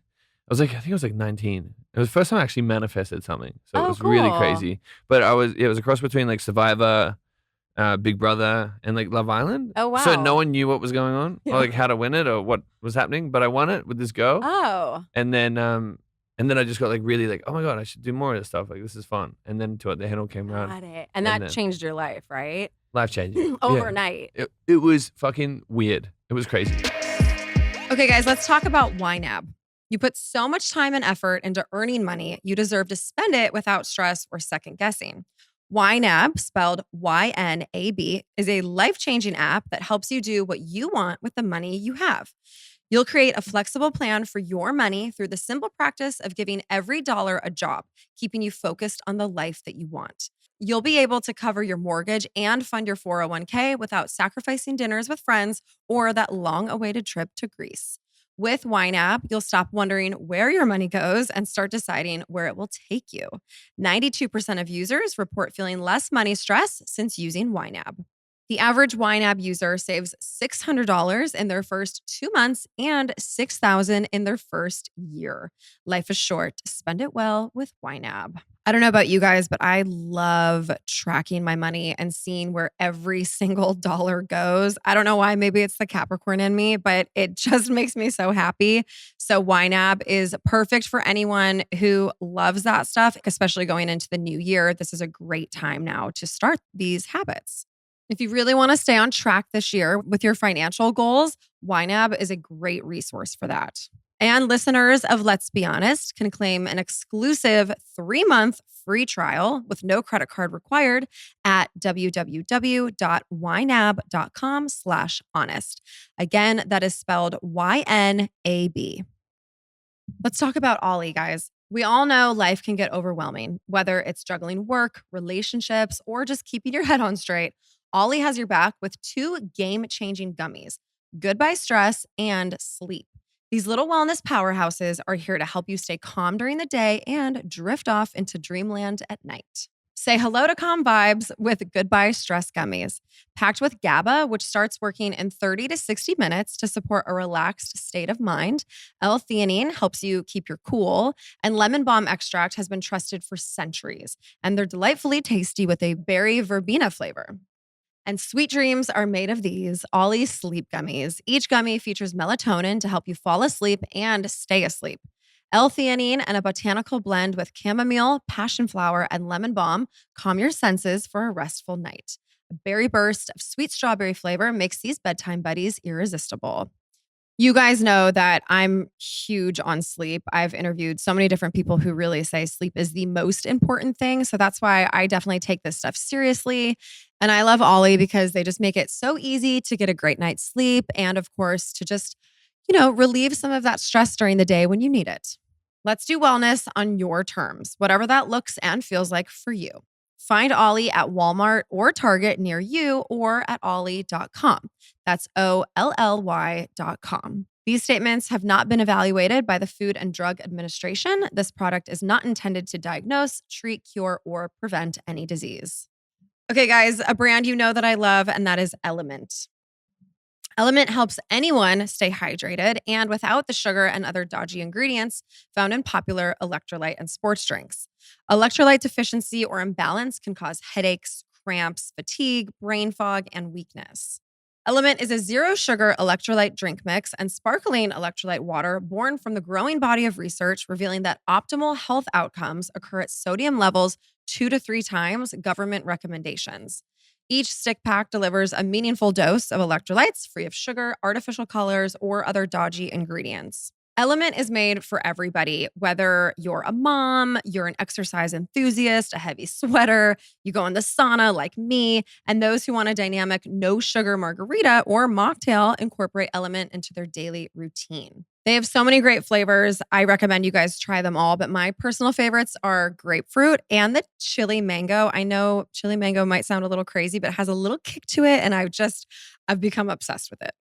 I think I was like 19. It was the first time I actually manifested something, so it was really cool. crazy. But it was a cross between like Survivor, Big Brother, and like Love Island. Oh, wow. So no one knew what was going on, Yeah. or like how to win it, or what was happening. But I won it with this girl, Oh. and then I just got like really like, oh my god, I should do more of this stuff. Like this is fun. And then Too Hot to Handle came around, Got it. And that then- changed your life, right? life changing Overnight. It was fucking weird. It was crazy. Okay, guys, let's talk about YNAB. You put so much time and effort into earning money, you deserve to spend it without stress or second guessing. YNAB, spelled YNAB, is a life-changing app that helps you do what you want with the money you have. You'll create a flexible plan for your money through the simple practice of giving every dollar a job, keeping you focused on the life that you want. You'll be able to cover your mortgage and fund your 401k without sacrificing dinners with friends or that long-awaited trip to Greece. With YNAB, you'll stop wondering where your money goes and start deciding where it will take you. 92% of users report feeling less money stress since using YNAB. The average YNAB user saves $600 in their first 2 months and $6,000 in their first year. Life is short. Spend it well with YNAB. I don't know about you guys, but I love tracking my money and seeing where every single dollar goes. I don't know why. Maybe it's the Capricorn in me, but it just makes me so happy. So YNAB is perfect for anyone who loves that stuff, especially going into the new year. This is a great time now to start these habits. If you really want to stay on track this year with your financial goals, YNAB is a great resource for that. And listeners of Let's Be Honest can claim an exclusive 3-month free trial with no credit card required at www.ynab.com/honest. Again, that is spelled YNAB. Let's talk about Olly, guys. We all know life can get overwhelming, whether it's juggling work, relationships, or just keeping your head on straight. Olly has your back with 2 game-changing gummies, Goodbye Stress and Sleep. These little wellness powerhouses are here to help you stay calm during the day and drift off into dreamland at night. Say hello to calm vibes with Goodbye Stress gummies. Packed with GABA, which starts working in 30 to 60 minutes to support a relaxed state of mind. L-theanine helps you keep your cool. And lemon balm extract has been trusted for centuries. And they're delightfully tasty with a berry verbena flavor. And sweet dreams are made of these Olly Sleep Gummies. Each gummy features melatonin to help you fall asleep and stay asleep. L-theanine and a botanical blend with chamomile, passion flower, and lemon balm calm your senses for a restful night. A berry burst of sweet strawberry flavor makes these bedtime buddies irresistible. You guys know that I'm huge on sleep. I've interviewed so many different people who really say sleep is the most important thing. So that's why I definitely take this stuff seriously. And I love Olly because they just make it so easy to get a great night's sleep. And of course, to just, relieve some of that stress during the day when you need it. Let's do wellness on your terms, whatever that looks and feels like for you. Find Olly at Walmart or Target near you or at olly.com. That's OLLY.com. These statements have not been evaluated by the Food and Drug Administration. This product is not intended to diagnose, treat, cure, or prevent any disease. Okay, guys, a brand you know that I love, and that is Element. Element helps anyone stay hydrated and without the sugar and other dodgy ingredients found in popular electrolyte and sports drinks. Electrolyte deficiency or imbalance can cause headaches, cramps, fatigue, brain fog, and weakness. Element is a zero-sugar electrolyte drink mix and sparkling electrolyte water born from the growing body of research revealing that optimal health outcomes occur at sodium levels 2 to 3 times government recommendations. Each stick pack delivers a meaningful dose of electrolytes free of sugar, artificial colors, or other dodgy ingredients. Element is made for everybody, whether you're a mom, you're an exercise enthusiast, a heavy sweater, you go in the sauna like me, and those who want a dynamic no-sugar margarita or mocktail incorporate Element into their daily routine. They have so many great flavors. I recommend you guys try them all, but my personal favorites are grapefruit and the chili mango. I know chili mango might sound a little crazy, but it has a little kick to it, and I've become obsessed with it.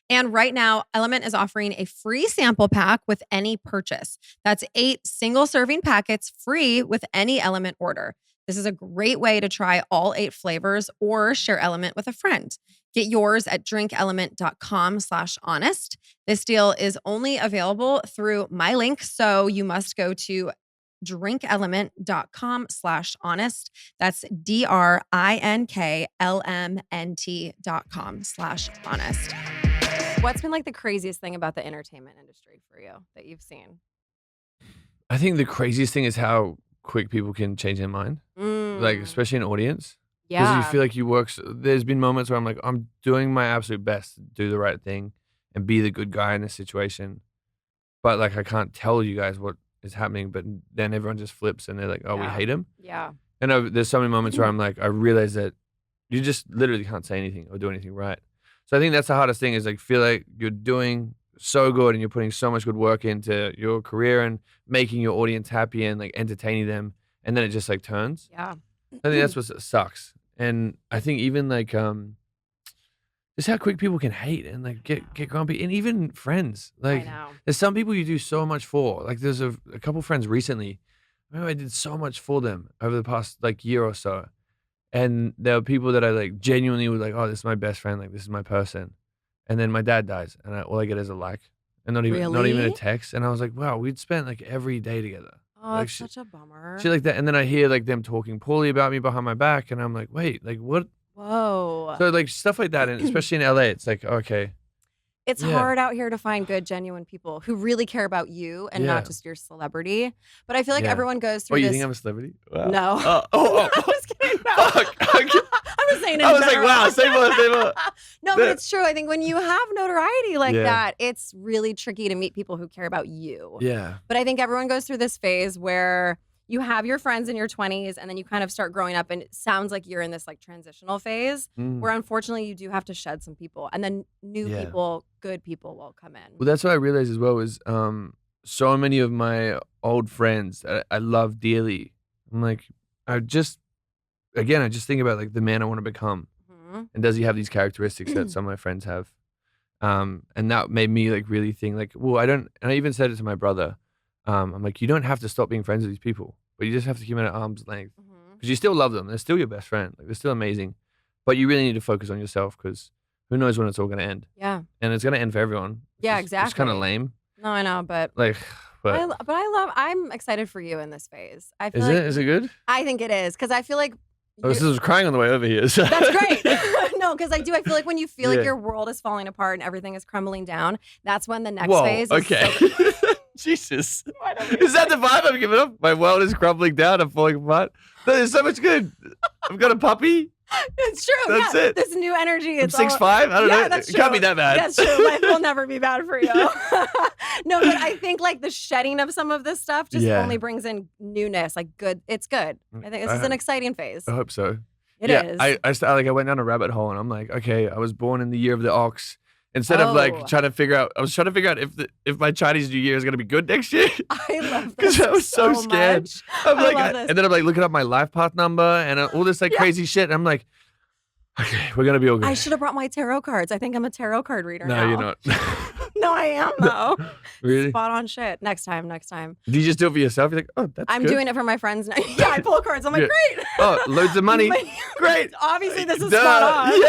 And right now, Element is offering a free sample pack with any purchase. That's 8 single-serving packets free with any Element order. This is a great way to try all 8 flavors or share Element with a friend. Get yours at drinkelement.com/honest. This deal is only available through my link, so you must go to drinkelement.com/honest. That's DRINKLMNT.com/honest. What's been like the craziest thing about the entertainment industry for you that you've seen? I think the craziest thing is how quick people can change their mind, like especially an audience. Because you feel like you work. There's been moments where I'm like, I'm doing my absolute best to do the right thing and be the good guy in this situation, but like I can't tell you guys what is happening. But then everyone just flips and they're like, oh, we hate him. Yeah. And there's so many moments where I'm like, I realize that you just literally can't say anything or do anything right. So I think that's the hardest thing is like feel like you're doing so good and you're putting so much good work into your career and making your audience happy and like entertaining them, and then it just like turns. Yeah. I think that's what sucks. And I think even like just how quick people can hate and like get grumpy, and even friends. Like there's some people you do so much for. Like there's a couple friends recently. I remember I did so much for them over the past like year or so. And there were people that I like genuinely was like, oh, this is my best friend, like this is my person. And then my dad dies, and all I get is a like, and not even a Really? text. And I was like, wow, we'd spent like every day together. Oh, Like it's such a bummer. shit like that. And then I hear like them talking poorly about me behind my back, and I'm like, wait, like what? Whoa. So like stuff like that, and especially in LA, it's like, okay, It's yeah. hard out here to find good, genuine people who really care about you and Yeah. not just your celebrity. But I feel like Yeah. everyone goes Oh, through you this. think I'm a celebrity? Wow. No. Oh. I was kidding. No. Fuck. Okay. I was saying. I was like, wow, say more, say more. No, but it's true. I think when you have notoriety like Yeah. that, it's really tricky to meet people who care about you. Yeah. But I think everyone goes through this phase where you have your friends in your 20s and then you kind of start growing up, and it sounds like you're in this like transitional phase where unfortunately you do have to shed some people, and then new Yeah. people, good people will come in. Well, that's what I realized as well is so many of my old friends that I love dearly. I'm like, I just think about like the man I want to become. Mhm. And does he have these characteristics that some of my friends have? And that made me like really think like, well, and I even said it to my brother. I'm like, you don't have to stop being friends with these people, but you just have to keep them at arm's length because you still love them. They're still your best friend. Like they're still amazing, but you really need to focus on yourself because who knows when it's all going to end. Yeah. And it's going to end for everyone. Yeah, It's kind exactly. of lame. No, I know, but Like, but I'm excited for you in this phase. I feel is like it? Is it good? I think it is because I feel like Oh, this was crying on the way over here. So. that's great. No, because I feel like when you feel Yeah. like your world is falling apart and everything is crumbling down, that's when the next Whoa, phase is okay. so Jesus. Is that the vibe I'm giving off? My world is crumbling down. I'm falling apart. There's so much good. I've got a puppy. It's true. That's yeah. it. This new energy. I'm It's 6'5". I don't know. That's It can't be true. that bad. That's true. Life will never be bad for you. No, but I think like the shedding of some of this stuff just Yeah. only brings in newness. Like good. It's good. I think this is an exciting phase. I hope so. It yeah, is. I went down a rabbit hole and I'm like, okay, I was born in the year of the ox. Instead of like Oh. trying to figure out, if my Chinese New Year is gonna be good next year. I love Because this I was so scared. much. I'm I like, love this. and then I'm like looking up my life path number and all this like Yeah. crazy shit. And I'm like, okay, we're gonna be all good. I should have brought my tarot cards. I think I'm a tarot card reader No, now. you're not. No, I am though. Really? Spot on shit. Next time. Do you just do it for yourself? You're like, oh, that's I'm good. doing it for my friends now. Yeah, I pull cards. I'm like, Yeah. great. Oh, loads of money. Great. Obviously, this is Duh. spot on.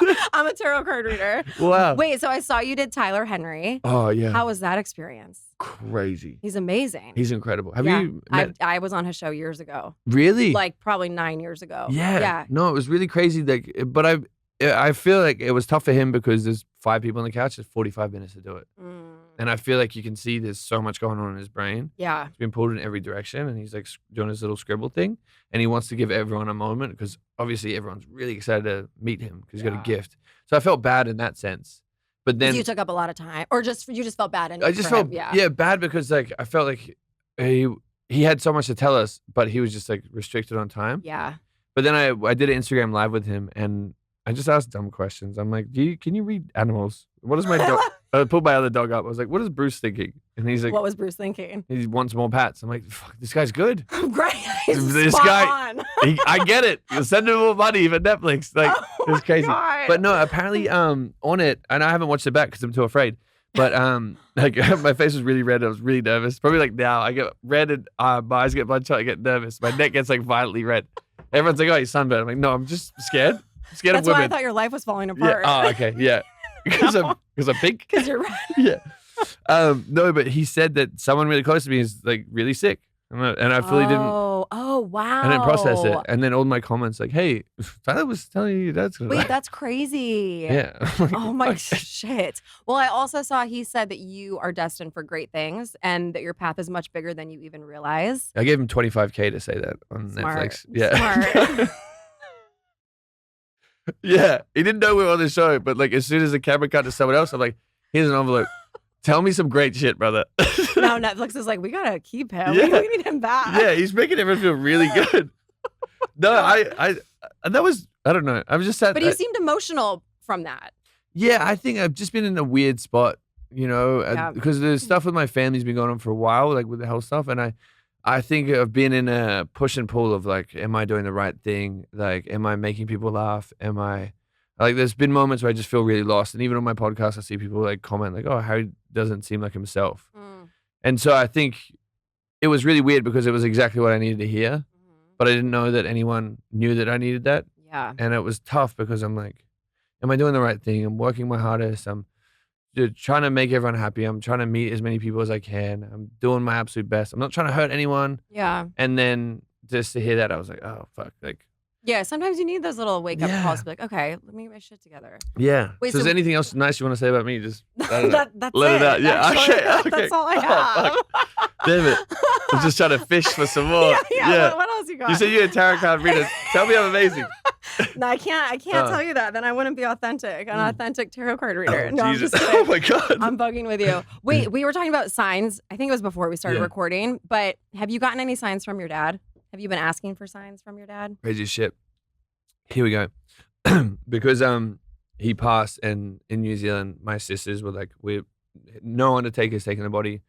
Yeah. I'm a tarot card reader. Wow. Wait, so I saw you did Tyler Henry. Oh yeah. How was that experience? Crazy. He's amazing. He's incredible. Have Yeah. you met? I was on his show years ago, Really? like probably 9 years ago. Yeah. Yeah. No, it was really crazy. Like, but I feel like it was tough for him because there's 5 people on the couch. There's 45 minutes to do it, and I feel like you can see there's so much going on in his brain. Yeah. He's been pulled in every direction, and he's like doing his little scribble thing, and he wants to give everyone a moment because obviously everyone's really excited to meet him because he's got a gift. So I felt bad in that sense, but then You took up a lot of time, or you just felt bad. I just felt bad because like I felt like he had so much to tell us, but he was just like restricted on time. Yeah. But then I did an Instagram live with him, and I just asked dumb questions. I'm like, can you read animals? What is my dog? I pulled my other dog up. I was like, what is Bruce thinking? And he's like, What was Bruce thinking? he wants more pats. I'm like, fuck, this guy's good. Great. This Spot guy- on. I get it. You send him more money for Netflix. Like, Oh it's crazy. God. But no, apparently on it, and I haven't watched it back because I'm too afraid. But like my face was really red. I was really nervous. Probably like now I get red and my eyes get bloodshot. I get nervous. My neck gets like violently red. Everyone's like, oh, you're sunburned. I'm like, no, I'm just scared. I'm scared That's of why I women. thought your life was falling Yeah. apart. Oh, okay. Yeah. Because I'm pink. Because you're right. Yeah. No, but he said that someone really close to me is like really sick, and I fully didn't. Oh, wow. I didn't process it, and then all my comments like, "Hey, Tyler was telling you that's gonna." Wait, that's crazy. Yeah. Oh my Fuck. shit. Well, I also saw he said that you are destined for great things and that your path is much bigger than you even realize. I gave him $25K to say that on Smart. Netflix. Yeah. Smart. Yeah. He didn't know we were on the show, but like as soon as the camera cut to someone else, I'm like, "Here's an envelope. Tell me some great shit, brother." Now Netflix is like, we gotta keep him. Yeah. We need him back. Yeah, he's making everyone feel really good. No, I that was I don't know. I was just sad. But he seemed emotional from that. Yeah, I think I've just been in a weird spot, you know, Yeah. because the stuff with my family's been going on for a while, like with the health stuff, and I think I've been in a push and pull of like, am I doing the right thing? Like, am I making people laugh? Am I like? There's been moments where I just feel really lost, and even on my podcast, I see people like comment like, "Oh, Harry doesn't seem like himself," and so I think it was really weird because it was exactly what I needed to hear. but I didn't know that anyone knew that I needed that. Yeah. And it was tough because I'm like, am I doing the right thing? I'm working my hardest. I'm trying to make everyone happy. I'm trying to meet as many people as I can. I'm doing my absolute best. I'm not trying to hurt anyone. Yeah. And then just to hear that, I was like, oh, fuck. Like, Yeah, sometimes you need those little wake up calls to be like, okay, let me get my shit together. yeah. Wait, so is so- there anything else nice you want to say about me? Just I don't know. That's Let it out. Yeah, actually. okay. That's all I Oh, have. fuck. Damn it. I'm just trying to fish for some more. Yeah. What else you got? You said you're a tarot card reader. Tell me I'm amazing. No, I can't tell you that. Then I wouldn't be authentic. An authentic tarot card reader. No, Jesus. I'm just kidding. Oh my God. I'm bugging with you. Wait, we were talking about signs. I think it was before we started Yeah. recording. But have you gotten any signs from your dad? Have you been asking for signs from your dad? Crazy as shit. Here we go. Because he passed, and in New Zealand, my sisters were like, no undertaker's taking the body.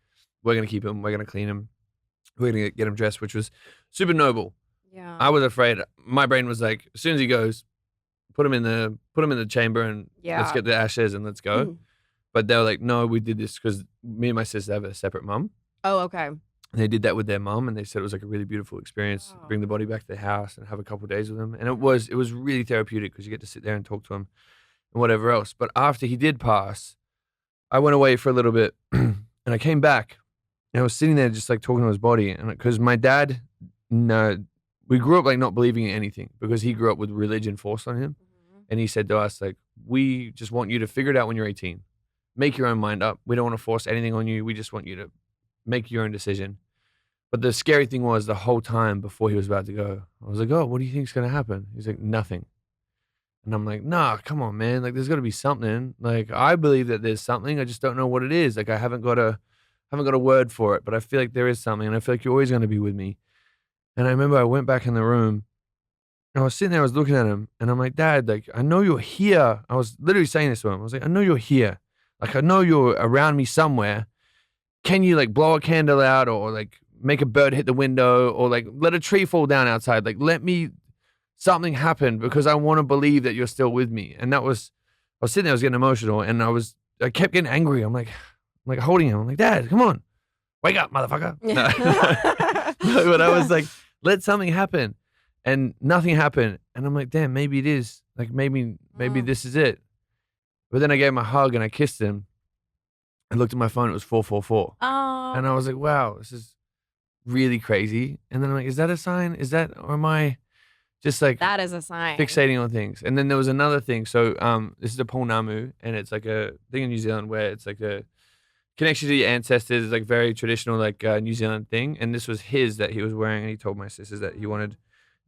We're gonna keep him. We're gonna clean him. We're gonna get him dressed, which was super noble. Yeah. I was afraid. My brain was like, as soon as he goes, put him in the chamber and let's get the ashes and let's go. But they were like, no, we did this because me and my sister have a separate mum. Oh, okay. And they did that with their mum, and they said it was like a really beautiful experience. Wow. Bring the body back to the house and have a couple of days with him, and it was really therapeutic because you get to sit there and talk to him and whatever else. But after he did pass, I went away for a little bit, and I came back, and I was sitting there just like talking to his body, and because my dad, no, we grew up like not believing in anything because he grew up with religion forced on him, and he said to us like, we just want you to figure it out when you're 18, make your own mind up. We don't want to force anything on you. We just want you to make your own decision. But the scary thing was the whole time before he was about to go, I was like, oh, what do you think's going to happen? He's like, nothing. And I'm like, nah, come on, man. Like, there's got to be something. Like, I believe that there's something. I just don't know what it is. Like, I haven't got a word for it, but I feel like there is something. And I feel like you're always going to be with me. And I remember I went back in the room and I was sitting there, I was looking at him and I'm like, Dad, like, I know you're here. I was literally saying this to him. I was like, I know you're here. Like, I know you're around me somewhere. Can you like blow a candle out or like make a bird hit the window or like let a tree fall down outside? Like something happen because I want to believe that you're still with me. And I was sitting there, I was getting emotional and I kept getting angry. I'm like holding him. I'm like, Dad, come on, wake up, motherfucker. No, but I was like, let something happen. And nothing happened. And I'm like, damn, maybe it is. Like maybe this is it. But then I gave him a hug and I kissed him. I looked at my phone, it was 444. Oh. And I was like, wow, this is really crazy. And then I'm like, is that a sign? Or am I just like that is a sign. Fixating on things? And then there was another thing. So this is a Pamu, and it's like a thing in New Zealand where it's like a connection to your ancestors. It's like very traditional, like New Zealand thing. And this was his that he was wearing, and he told my sisters that he wanted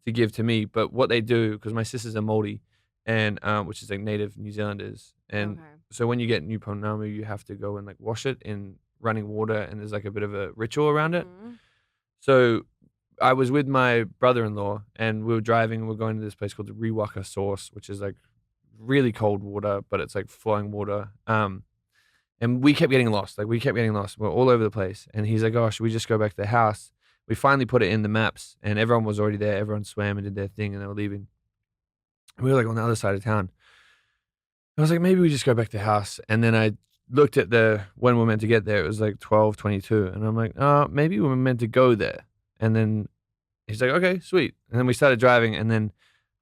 to give to me. But what they do, because my sisters are Māori, and which is like native New Zealanders, and so when you get new Pamu, you have to go and like wash it in running water, and there's like a bit of a ritual around it. So I was with my brother-in-law, and we were driving, and we're going to this place called the Riwaka Source, which is like really cold water, but it's like flowing water. And we kept getting lost. We're all over the place. And he's like, oh, should we just go back to the house? We finally put it in the maps, and everyone was already there. Everyone swam and did their thing, and they were leaving. We were like on the other side of town. I was like, maybe we just go back to the house. And then I looked at when we were meant to get there. It was like 12:22. And I'm like, oh, maybe we were meant to go there. And then he's like, okay, sweet. And then we started driving. And then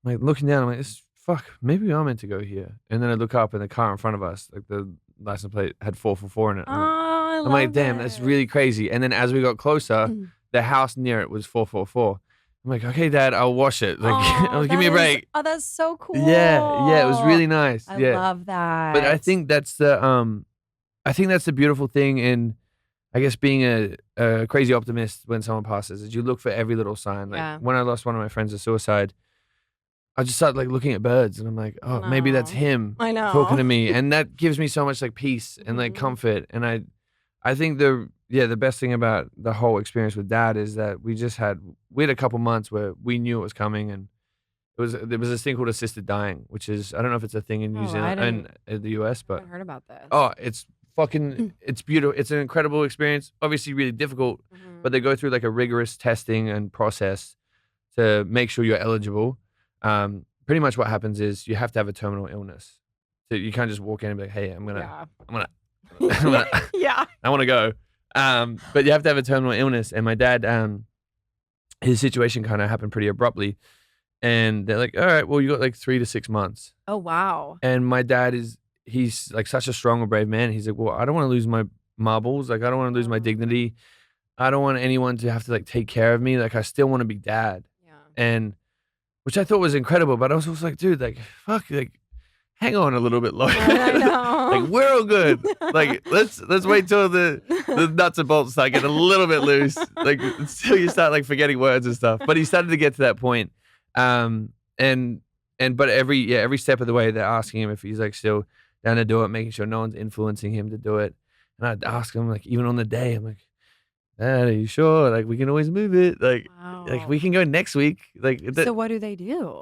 I'm like looking down, I'm like, fuck, maybe we are meant to go here. And then I look up, and the car in front of us, like the license plate had 444 in it. I'm like, damn, that's really crazy. And then as we got closer, the house near it was 444. I'm like, okay, Dad, I'll wash it. Like, give me a break. Oh, that's so cool. Yeah, it was really nice. I yeah. love that. But I think that's the beautiful thing in, I guess, being a crazy optimist when someone passes, is you look for every little sign. Like when I lost one of my friends to suicide, I just started like looking at birds, and I'm like, oh, maybe that's him talking to me, and that gives me so much like peace and like comfort. And I think the best thing about the whole experience with Dad is that we had a couple months where we knew it was coming, and there was this thing called assisted dying, which is, I don't know if it's a thing in New Zealand and in the US, but I haven't heard about this. Oh, it's fucking, it's beautiful. It's an incredible experience. Obviously really difficult, but they go through like a rigorous testing and process to make sure you're eligible. Pretty much what happens is you have to have a terminal illness. So you can't just walk in and be like, hey, I want to go. But you have to have a terminal illness. And my dad his situation kind of happened pretty abruptly. And they're like, all right, well, you got like 3 to 6 months. Oh, wow. And my dad he's like such a strong and brave man. He's like, well, I don't want to lose my marbles. Like, I don't want to lose my dignity. I don't want anyone to have to like take care of me. Like, I still want to be dad. Yeah. And which I thought was incredible. But I was also like, dude, like, fuck, like, hang on a little bit longer. I know. Like, we're all good. Like, let's wait till the nuts and bolts start getting a little bit loose. Like, until you start like forgetting words and stuff. But he started to get to that point. But every step of the way, they're asking him if he's like still down to do it, making sure no one's influencing him to do it. And I'd ask him like, even on the day, I'm like, Dad, are you sure? Like, we can always move it. Like Wow. we can go next week. Like, So what do they do?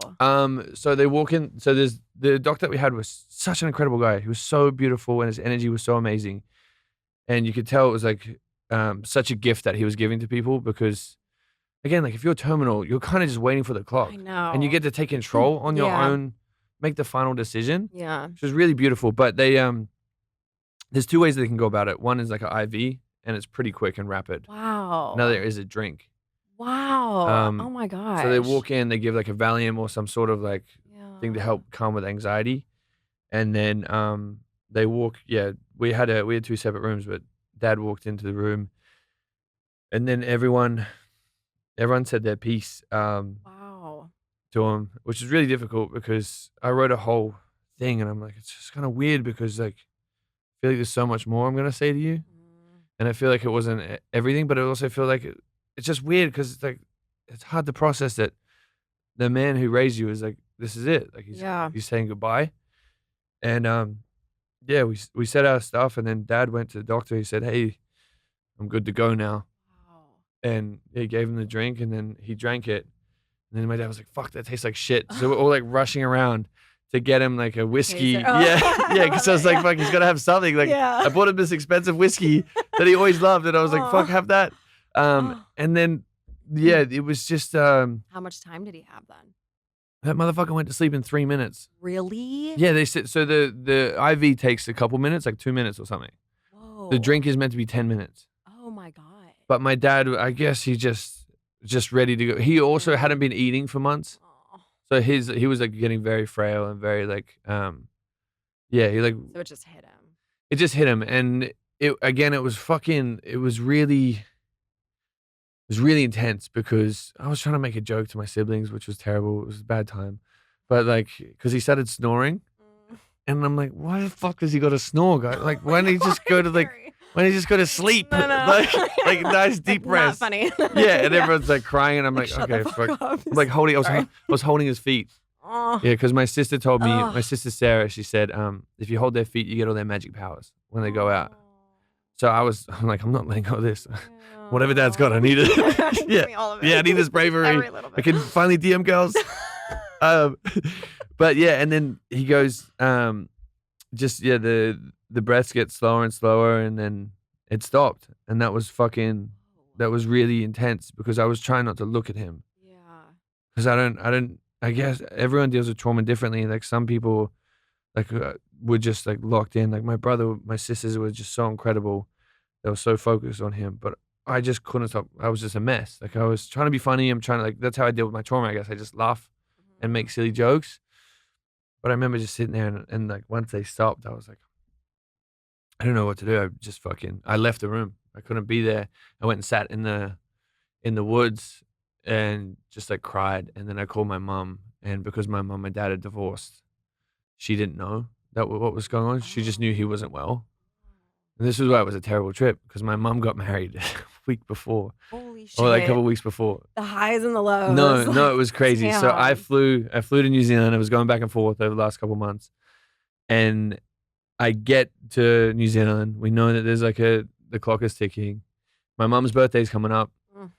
so they walk in. So there's the doctor that we had was such an incredible guy. He was so beautiful and his energy was so amazing. And you could tell it was like such a gift that he was giving to people because, again, like if you're terminal, you're kind of just waiting for the clock. I know. And you get to take control on your Yeah. own, make the final decision. Yeah. Which was really beautiful. But they there's two ways they can go about it. One is like an IV, and it's pretty quick and rapid. Wow. Another is a drink. Wow. Oh my gosh. So they walk in, they give like a Valium or some sort of like thing to Yeah. help calm with anxiety, and then they walk. Yeah, we had 2 separate rooms, but Dad walked into the room, and then everyone said their piece Wow. to him, which is really difficult because I wrote a whole thing, and I'm like, it's just kind of weird because like I feel like there's so much more I'm gonna say to you. And I feel like it wasn't everything, but I also feel like it's just weird because it's like it's hard to process that the man who raised you is like, this is it. Like Yeah. he's saying goodbye. And yeah, we said our stuff, and then Dad went to the doctor. He said, "Hey, I'm good to go now." Wow. And he gave him the drink, and then he drank it. And then my dad was like, "Fuck, that tastes like shit." So we're all like rushing around to get him like a whiskey. Taser. Oh, Yeah, yeah. Because I was like, "Fuck, he's gotta have something." Like Yeah. I bought him this expensive whiskey that he always loved, and I was like, "Fuck, have that." And then yeah, it was just How much time did he have then? that motherfucker went to sleep in 3 minutes. Really? Yeah, they said so. The IV takes a couple minutes, like 2 minutes or something. Whoa. The drink is meant to be 10 minutes. Oh my God. But my dad, I guess he just ready to go. He also hadn't been eating for months. Oh. So he was like getting very frail and very like yeah, he like So it just hit him. it just hit him. And it was really intense because I was trying to make a joke to my siblings, which was terrible. It was a bad time. But like cuz he started snoring, and I'm like, why the fuck does he got to snore, guy? Like why don't he just go to like why don't he just go to sleep? No, no. Like nice deep Not rest. funny. Yeah, and everyone's like crying, and I'm like, Shut okay, the fuck fuck. up. I'm like holding. Sorry. I was holding his feet. Oh. Yeah, because my sister told me. Ugh. My sister Sarah, she said, if you hold their feet, you get all their magic powers when they go out. So I'm like, I'm not letting go of this. Whatever Dad's got, I need it. Give Yeah, me all of it. yeah, I need this bravery. Every little bit. I can finally DM girls. But yeah, and then he goes, the breaths get slower and slower, and then it stopped, and that was really intense because I was trying not to look at him. Yeah. Because I guess everyone deals with trauma differently. Like some people, like were just like locked in. Like my sisters were just so incredible. They were so focused on him, but I just couldn't stop. I was just a mess. Like I was trying to be funny. I'm trying to like, that's how I deal with my trauma. I guess I just laugh and make silly jokes. But I remember just sitting there and like once they stopped, I was like, I don't know what to do. I left the room. I couldn't be there. I went and sat in the woods and just like cried. And then I called my mom, and because my mom and dad had divorced, she didn't know what was going on. She just knew he wasn't well. And this was why it was a terrible trip because my mom got married a week before, Holy shit. or like a couple weeks before. The highs and the lows. No, it was crazy. So I Damn. flew to New Zealand. I was going back and forth over the last couple months, and I get to New Zealand. We know that there's like the clock is ticking. My mom's birthday's coming up. Mm.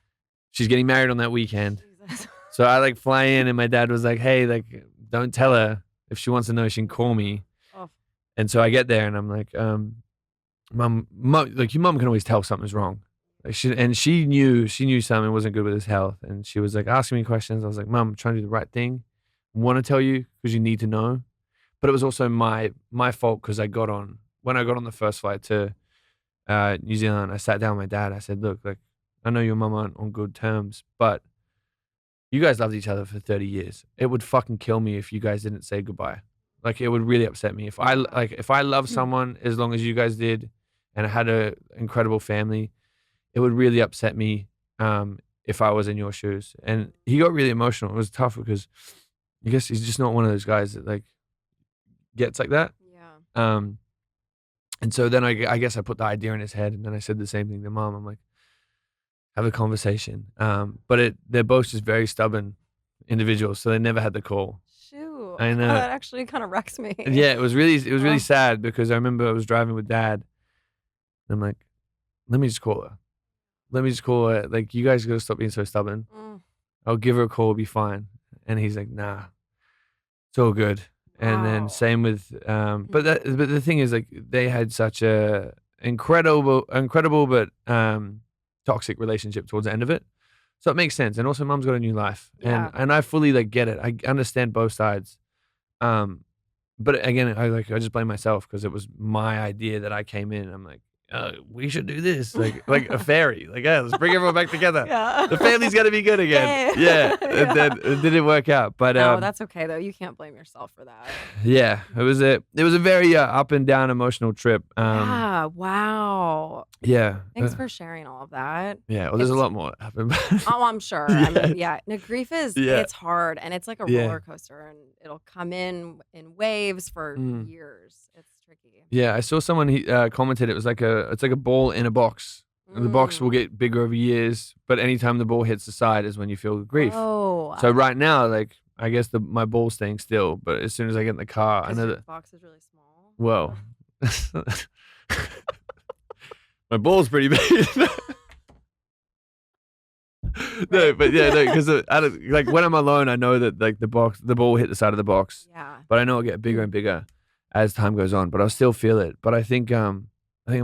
She's getting married on that weekend. Jesus. So I like fly in, and my dad was like, "Hey, like, don't tell her. If she wants to know, she can call me." Oh. And so I get there, and I'm like, Mom, like your mom can always tell something's wrong. Like she knew something wasn't good with his health, and she was like asking me questions. I was like, Mom, I'm trying to do the right thing. I want to tell you because you need to know, but it was also my fault because when I got on the first flight to New Zealand, I sat down with my dad. I said, look, like I know your mom aren't on good terms, but you guys loved each other for 30 years. It would fucking kill me if you guys didn't say goodbye. Like, it would really upset me. If I love someone as long as you guys did and I had an incredible family, it would really upset me if I was in your shoes. And he got really emotional. It was tough because I guess he's just not one of those guys that like gets like that. Yeah. And so then I guess I put the idea in his head, and then I said the same thing to Mom. I'm like, have a conversation. But they're both just very stubborn individuals, so they never had the call. Shoot. I know. That actually kind of wrecks me. Yeah, it was really sad because I remember I was driving with Dad. And I'm like, let me just call her. Like, you guys gotta stop being so stubborn. I'll give her a call, it'll be fine. And he's like, nah, it's all good. And then same with, but the thing is, like, they had such a incredible but toxic relationship towards the end of it. So it makes sense. And also, Mum's got a new life, and I fully like get it. I understand both sides. But again, I just blame myself because it was my idea that I came in. I'm like, we should do this, like a fairy. Like, yeah, let's bring everyone back together. Yeah. The family's got to be good again. Yeah. And then it didn't work out. But no, that's okay though. You can't blame yourself for that. Yeah, it was a very up and down emotional trip. Yeah. Wow. Yeah. Thanks for sharing all of that. Yeah. Well, there's a lot more that happened. Oh, I'm sure. Yeah. I mean, yeah. No, grief is it's hard, and it's like a roller coaster, and it'll come in waves for years. It's tricky. Yeah, I saw someone commented it was like it's like a ball in a box. The box will get bigger over years, but anytime the ball hits the side is when you feel grief. Oh. So right now, like, I guess my ball's staying still, but as soon as I get in the car, I know the that box is really small. Well, my ball's pretty big. No, but yeah, no, because like when I'm alone, I know that like the ball will hit the side of the box. Yeah. But I know it'll get bigger and bigger as time goes on. But I'll still feel it. But I think I'm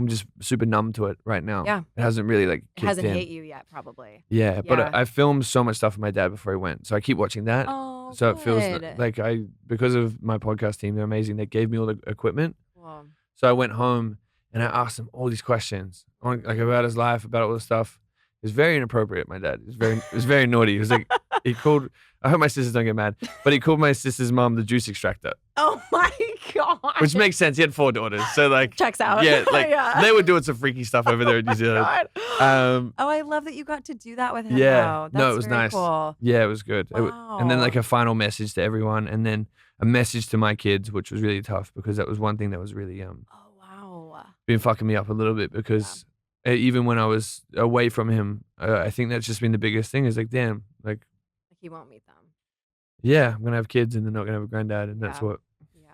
just super numb to it right now. Yeah. It hasn't really like It hasn't kicked in. hit you yet, probably. Yeah, but I filmed so much stuff with my dad before he went, so I keep watching that. Oh, so it feels good. like because of my podcast team, they're amazing. They gave me all the equipment. Wow. So I went home and I asked him all these questions, like about his life, about all this stuff. It was very inappropriate, my dad. It was very naughty. He was like, he called, I hope my sisters don't get mad, but he called my sister's mom the juice extractor. Oh my God. Which makes sense. He had 4 daughters. So like. Checks out. Yeah, like they were doing some freaky stuff over there in New Zealand. Oh, I love that you got to do that with him. Yeah. Now. That's no, it was very nice. Cool. Yeah, it was good. Wow. And then like a final message to everyone, and then a message to my kids, which was really tough because that was one thing that was really Oh wow. been fucking me up a little bit because even when I was away from him, I think that's just been the biggest thing is like, damn, like he won't meet them. Yeah, I'm gonna have kids and they're not gonna have a granddad, and that's what. Yeah,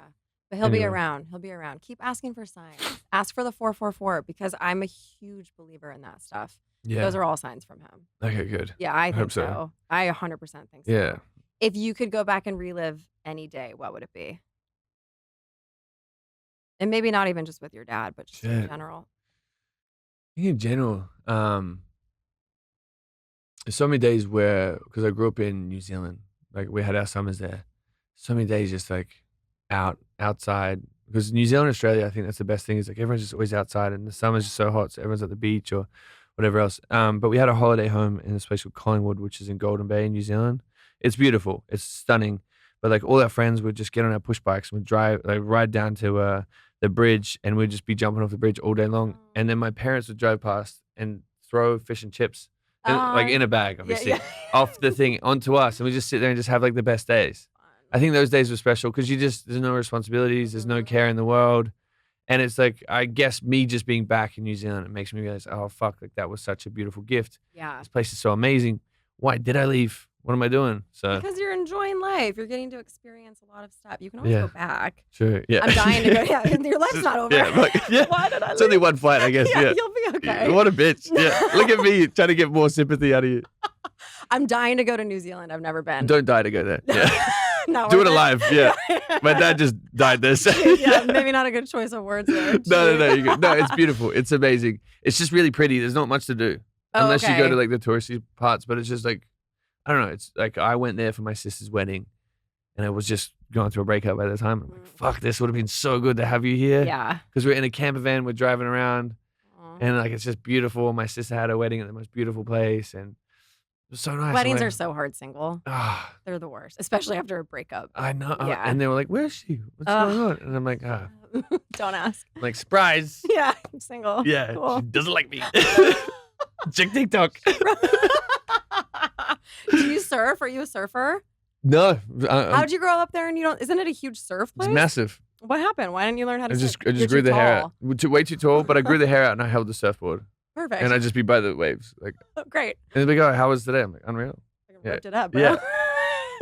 but he'll be around. He'll be around. Keep asking for signs. Ask for the 444 because I'm a huge believer in that stuff. Yeah, those are all signs from him. Okay, good. Yeah, I think hope so. I 100% think so. Yeah. If you could go back and relive any day, what would it be? And maybe not even just with your dad, but just in general. In general, there's so many days where, because I grew up in New Zealand, like we had our summers there. So many days just like outside. Because New Zealand, Australia, I think that's the best thing is like everyone's just always outside, and the summer's just so hot, so everyone's at the beach or whatever else. But we had a holiday home in a place called Collingwood, which is in Golden Bay in New Zealand. It's beautiful. It's stunning. But like all our friends would just get on our push bikes and we'd drive, like ride down to the bridge, and we'd just be jumping off the bridge all day long. And then my parents would drive past and throw fish and chips, like in a bag, obviously, off the thing onto us. And we just sit there and just have like the best days. I think those days were special because there's no responsibilities, there's no care in the world. And it's like, I guess me just being back in New Zealand, it makes me realize, oh, fuck, like that was such a beautiful gift. Yeah. This place is so amazing. Why did I leave? What am I doing? So because you're enjoying life. You're getting to experience a lot of stuff. You can always go back. Sure. Yeah. I'm dying to go. Yeah. Your life's not over. Yeah. Like, Why did I leave? It's only one flight, I guess. Yeah. You'll be okay. What a bitch. Yeah. Look at me trying to get more sympathy out of you. I'm dying to go to New Zealand. I've never been. Don't die to go there. Yeah. Do it alive. Yeah. My dad just died there. So. Yeah. Maybe not a good choice of words there. No. No, it's beautiful. It's amazing. It's just really pretty. There's not much to do. Unless you go to like the touristy parts, but it's just like, I don't know. It's like I went there for my sister's wedding, and I was just going through a breakup at the time. I'm like, fuck, this would have been so good to have you here. Yeah. Because we're in a camper van, we're driving around, and like it's just beautiful. My sister had her wedding at the most beautiful place, and It was so nice. Weddings are so hard single. Ah, They're the worst, especially after a breakup. I know. Yeah. And they were like, "Where's she? What's going on?" And I'm like, Don't ask. I'm like, surprise. Yeah, I'm single. Yeah, Cool. she doesn't like me. Check TikTok. Do you surf? Are you a surfer? No, How'd you grow up there and you don't? Isn't it a huge surf place? it's massive. What happened? Why didn't you learn how to surf? I just You're grew too the hair tall. out. Way too tall, but I grew the hair out and I held the surfboard. Perfect. And I'd just be by the waves. Like, Oh, great. and they'd be like, "Oh, how was today?" I'm like, "Unreal." I Yeah. ripped it up, bro. Yeah.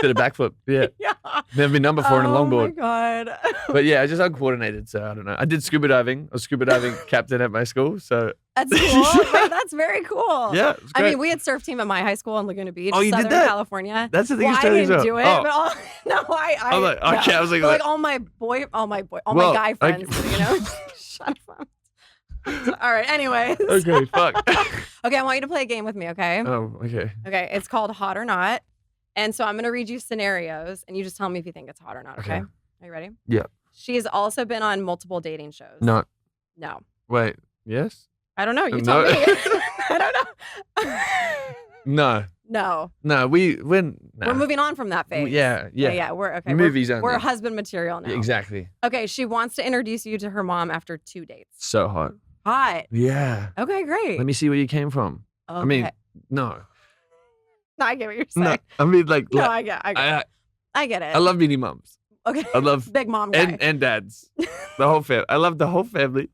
Did a backflip. Yeah. Yeah. Never been done before in a Oh my longboard. god. But yeah, I just uncoordinated, so I don't know. I did scuba diving. I was scuba diving captain at my school, so That's cool. Bro, that's very cool. yeah, it was I great. mean, we had surf team at my high school in Laguna Beach, Oh, you did Southern that? California. That's the thing. Well, I didn't do it, but all, no, I was like, no. okay, I was like, But, all my Well, guy friends, you know. Shut up. All right. Anyways. okay, fuck. Okay, I want you to play a game with me. Okay. Oh, okay. Okay. It's called Hot or Not, and so I'm gonna read you scenarios, and you just tell me if you think it's hot or not. Okay. Okay. Are you ready? Yeah. She has also been on multiple dating shows. No, No. wait. Yes. I don't know. You No. tell me. I don't know. No. No. No. We're We're moving on from that phase. Yeah. Yeah. Yeah. We're okay. Movies only. We're husband material now. Yeah, exactly. Okay. She wants to introduce you to her mom after 2 dates. So hot. Hot. Yeah. Okay. Great. Let me see where you came from. Okay. I mean, no. no, I get what you're saying. No. I mean, like, No, like, I get it. I love meeting moms. Okay. I love Big mom guy. and dads. The whole family. I love the whole family.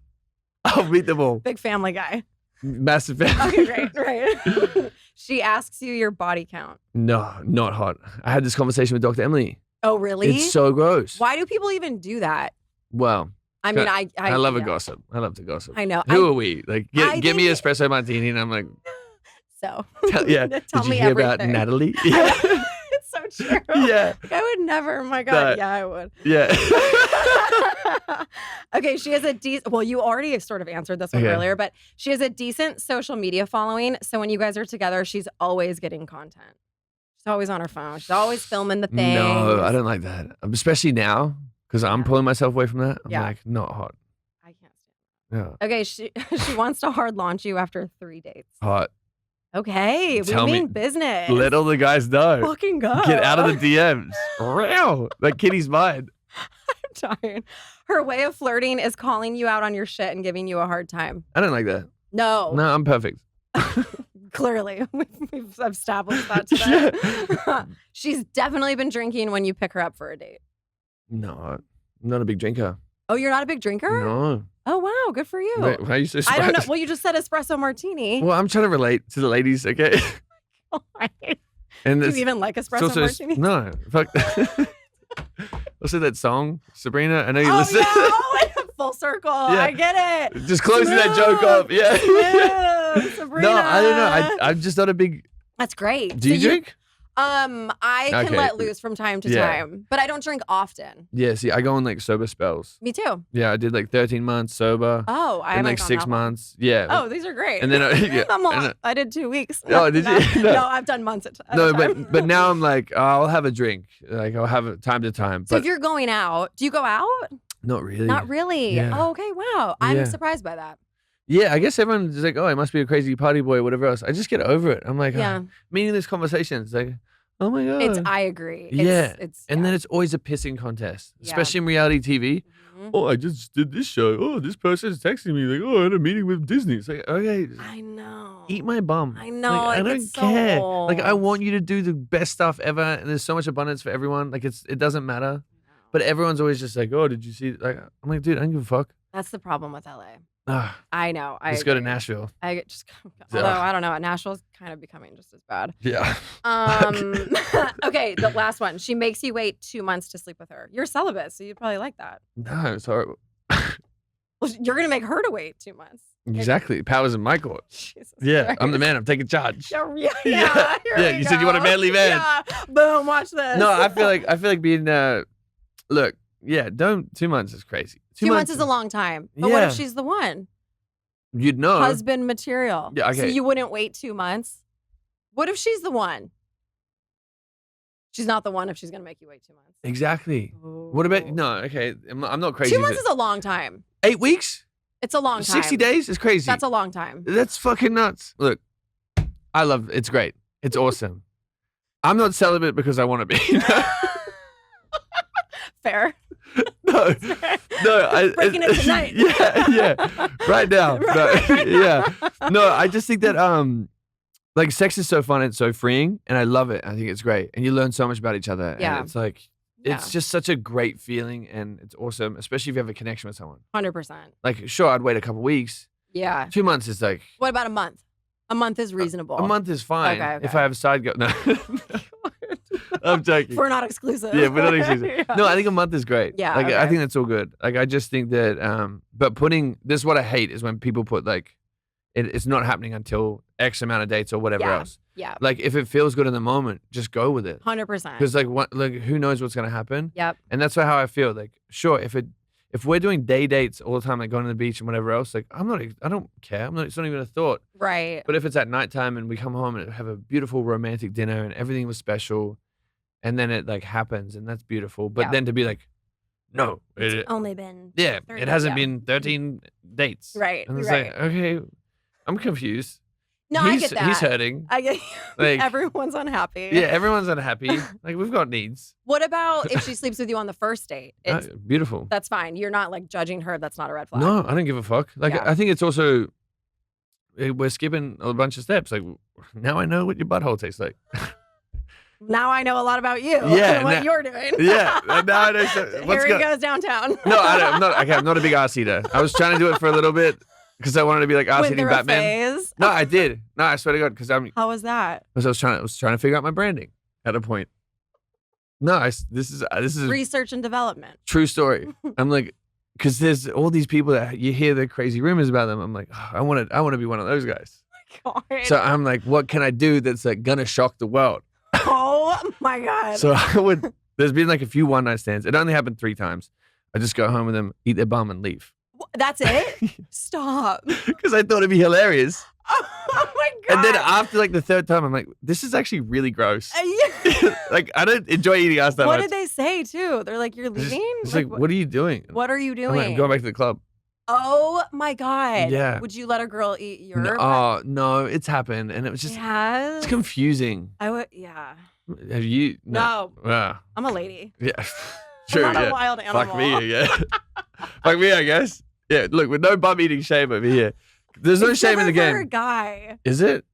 I'll meet them all. Big family guy. Massive family. Okay, great. Right. She asks you your body count. No, not hot. I had this conversation with Dr. Emily. Oh, really? It's so gross. Why do people even do that? Well, I mean, I love a yeah. gossip. I love to gossip. I know. Who are we? Like, I give me think- espresso martini, and I'm like, So, tell tell Did you me hear everything. about Natalie? It's so true. Yeah. Like, I would never. Oh my God. No. Yeah, I would. Yeah. Okay, she has a decent. Well, you already sort of answered this one Okay. earlier, but she has a decent social media following. So when you guys are together, she's always getting content. She's always on her phone. She's always filming the things. No, I don't like that. Especially now, because I'm Yeah. pulling myself away from that. I'm Yeah. like, not hot. I can't stand. Yeah. Okay, she wants to hard launch you after 3 dates. Hot. Okay, Tell we me. mean business. Let all the guys know. Fucking go. Get out of the DMs. Real. That kitty's mine. I'm tired. Her way of flirting is calling you out on your shit and giving you a hard time. I don't like that. No, No, I'm perfect. clearly. We've established that today. She's definitely been drinking when you pick her up for a date. No, I'm not a big drinker. Oh, you're not a big drinker? No. Oh, wow. Good for you. Why are you so I surprised? don't know. Well, you just said espresso martini. Well, I'm trying to relate to the ladies, okay? And Do it's- you even like it's espresso also martini? no. Fuck. Also, that song, Sabrina. I know you Oh, listen. yeah. Oh, full circle. Yeah. I get it. Just closing that joke up. Yeah. Smooth, Sabrina. No, I don't know. I'm just not a big. That's great. Do you So drink? I can Okay. let loose from time to Yeah. time, but I don't drink often. Yeah. See, I go on like sober spells. Me too. Yeah, I did like 13 months sober. Oh, I and haven't like gone 6 that long. months. Yeah. Oh, these are great. And then yeah, I'm all, and, I did 2 weeks. Oh, did you? No. No, I've done months at no, a time. but now I'm like, oh, I'll have a drink. Like I'll have it time to time. So But if you're going out, do you go out? not really. Not really. Yeah. Oh, okay. Wow. I'm Yeah. surprised by that. Yeah, I guess everyone's like, oh, I must be a crazy party boy, or whatever else. I just get over it. I'm like, Yeah. meaningless conversations. Like, oh my God. I agree. Yeah. It's And yeah. then it's always a pissing contest, Yeah. especially in reality TV. Mhm. Oh, I just did this show. Oh, this person's texting me like, oh, I had a meeting with Disney. It's like, okay, I know. eat my bum. I know, Like, I it don't gets so care. Like, I old. want you to do the best stuff ever, and there's so much abundance for everyone. Like, it doesn't matter. But everyone's always just like, oh, did you see? Like, I'm like, dude, I don't give a fuck. That's the problem with LA. Ah, I know. let's go to agree. Nashville. I just, although Ugh. I don't know, Nashville's kind of becoming just as bad. Yeah. Okay, the last one. She makes you wait 2 months to sleep with her. You're celibate, so you'd probably like that. No, it's horrible. Well, you're gonna make her to wait 2 months. Exactly. Powers in my court. Jesus Yeah, I'm the Christ. man. I'm taking charge. Yeah, Yeah. here Yeah, we you said you want a go. manly man. Yeah. Boom, watch this. No, I feel like being look, yeah, don't 2 months is crazy. 2 months is a long time. But what if Yeah. she's the one? You'd know. Husband material. Yeah, So okay. you wouldn't wait 2 months? What if she's the one? She's not the one if she's gonna make you wait 2 months. Exactly. What about Ooh. no, okay. I'm not crazy. 2 months is a long time. 8 weeks? It's a long time. 60 days is crazy. That's a long time. That's fucking nuts. Look, I love it's great. It's awesome. I'm not celibate because I want to be. Fair. No. Breaking it tonight. Yeah. Right now. Yeah. No, I just think that like sex is so fun and so freeing, and I love it. I think it's great, and you learn so much about each other. Yeah. And it's like it's just such a great feeling, and it's awesome, especially if you have a connection with someone. 100%. Like, sure, I'd wait a couple weeks. Yeah. 2 months is like. What about a month? A month is reasonable. A month is fine. Okay. If I have a side go. No. I'm joking. We're not exclusive. Yeah, we're not exclusive. Yeah. No, I think a month is great. Yeah, like okay. I think that's all good. Like I just think that, but putting this is what I hate is when people put like, it's not happening until X amount of dates or whatever else. Yeah. Like if it feels good in the moment, just go with it. 100%. Because like who knows what's gonna happen? Yep. And that's how I feel. Like sure, if we're doing day dates all the time, like going to the beach and whatever else, like I don't care. It's not even a thought. Right. But if it's at nighttime and we come home and have a beautiful romantic dinner and everything was special, and then it like happens and that's beautiful. But then to be like, no, It's only been 30, it hasn't been 13 dates. Right. And it's right. like, okay, I'm confused. No, I get that. He's hurting. I get Like, everyone's unhappy. Yeah, everyone's unhappy. Like we've got needs. What about if she sleeps with you on the first date? It's, Beautiful. that's fine. You're not like judging her. That's not a red flag. No, I don't give a fuck. Like I think it's also we're skipping a bunch of steps. Like now I know what your butthole tastes like. Now I know a lot about you Yeah, and what you're doing. Yeah. Now I know. Here he goes downtown. No, I'm not a big ass eater. I was trying to do it for a little bit because I wanted to be like ass eating Batman. Phase? No, I did. No, I swear to God, because How was that? I was trying to figure out my branding at a point. No, this is Research and development. true story. I'm like, because there's all these people that you hear the crazy rumors about them. I'm like, oh, I want to be one of those guys. God. So I'm like, what can I do that's like gonna shock the world? Oh my God. So there's been like a few one night stands. It only happened 3 times. I just go home with them, eat their bum, and leave. That's it? Stop. Because I thought it'd be hilarious. Oh my God. And then after like the 3rd time, I'm like, this is actually really gross. Like I don't enjoy eating ass that much. What did they say too? They're like, you're leaving? It's like, what are you doing? What are you I'm doing? like, I'm going back to the club. Oh my God. Yeah. Would you let a girl eat your butt? Oh no, it's happened, and it was just Yes. it's confusing. I would, yeah. Have you? No. Yeah. I'm a lady. Yeah. True. I'm not yeah. a wild animal. Fuck me, yeah. Fuck me, I guess. Yeah. Look, with no bum eating shame over here. There's no It's shame in the different game. for a guy. Is it?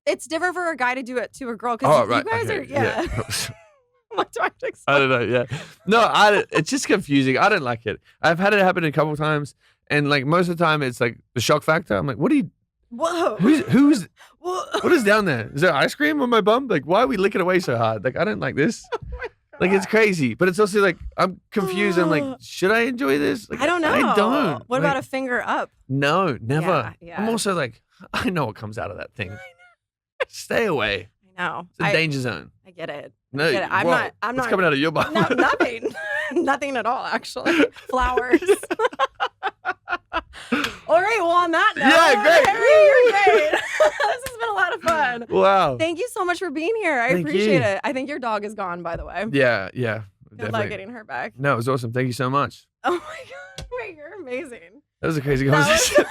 It's different for a guy to do it to a girl because Oh, right. you guys okay. are, yeah. What do I have to explain? I don't know. Yeah. No, it's just confusing. I don't like it. I've had it happen a couple times, and like most of the time, it's like the shock factor. I'm like, what are you? Whoa. Who's? Whoa. What is down there? Is there ice cream on my bum? Like, why are we licking away so hard? Like, I don't like this. Like, it's crazy. But it's also like, I'm confused. I'm like, should I enjoy this? Like, I don't know. I don't. What Like, about a finger up? No, never. Yeah. I'm also like, I know what comes out of that thing. Stay away. I know. It's a danger zone. I get it. No, I get it. I'm whoa, not. what's coming out of your bum? No, nothing. Nothing at all, actually. Flowers. All right. Well, on that note, Yeah, great. Harry, you're great. This has been a lot of fun. Wow. Thank you so much for being here. I Thank appreciate you. it. I think your dog is gone, by the way. Yeah. Good luck Definitely. getting her back. No, it was awesome. Thank you so much. Oh my God. Wait, you're amazing. That was a crazy That was- conversation.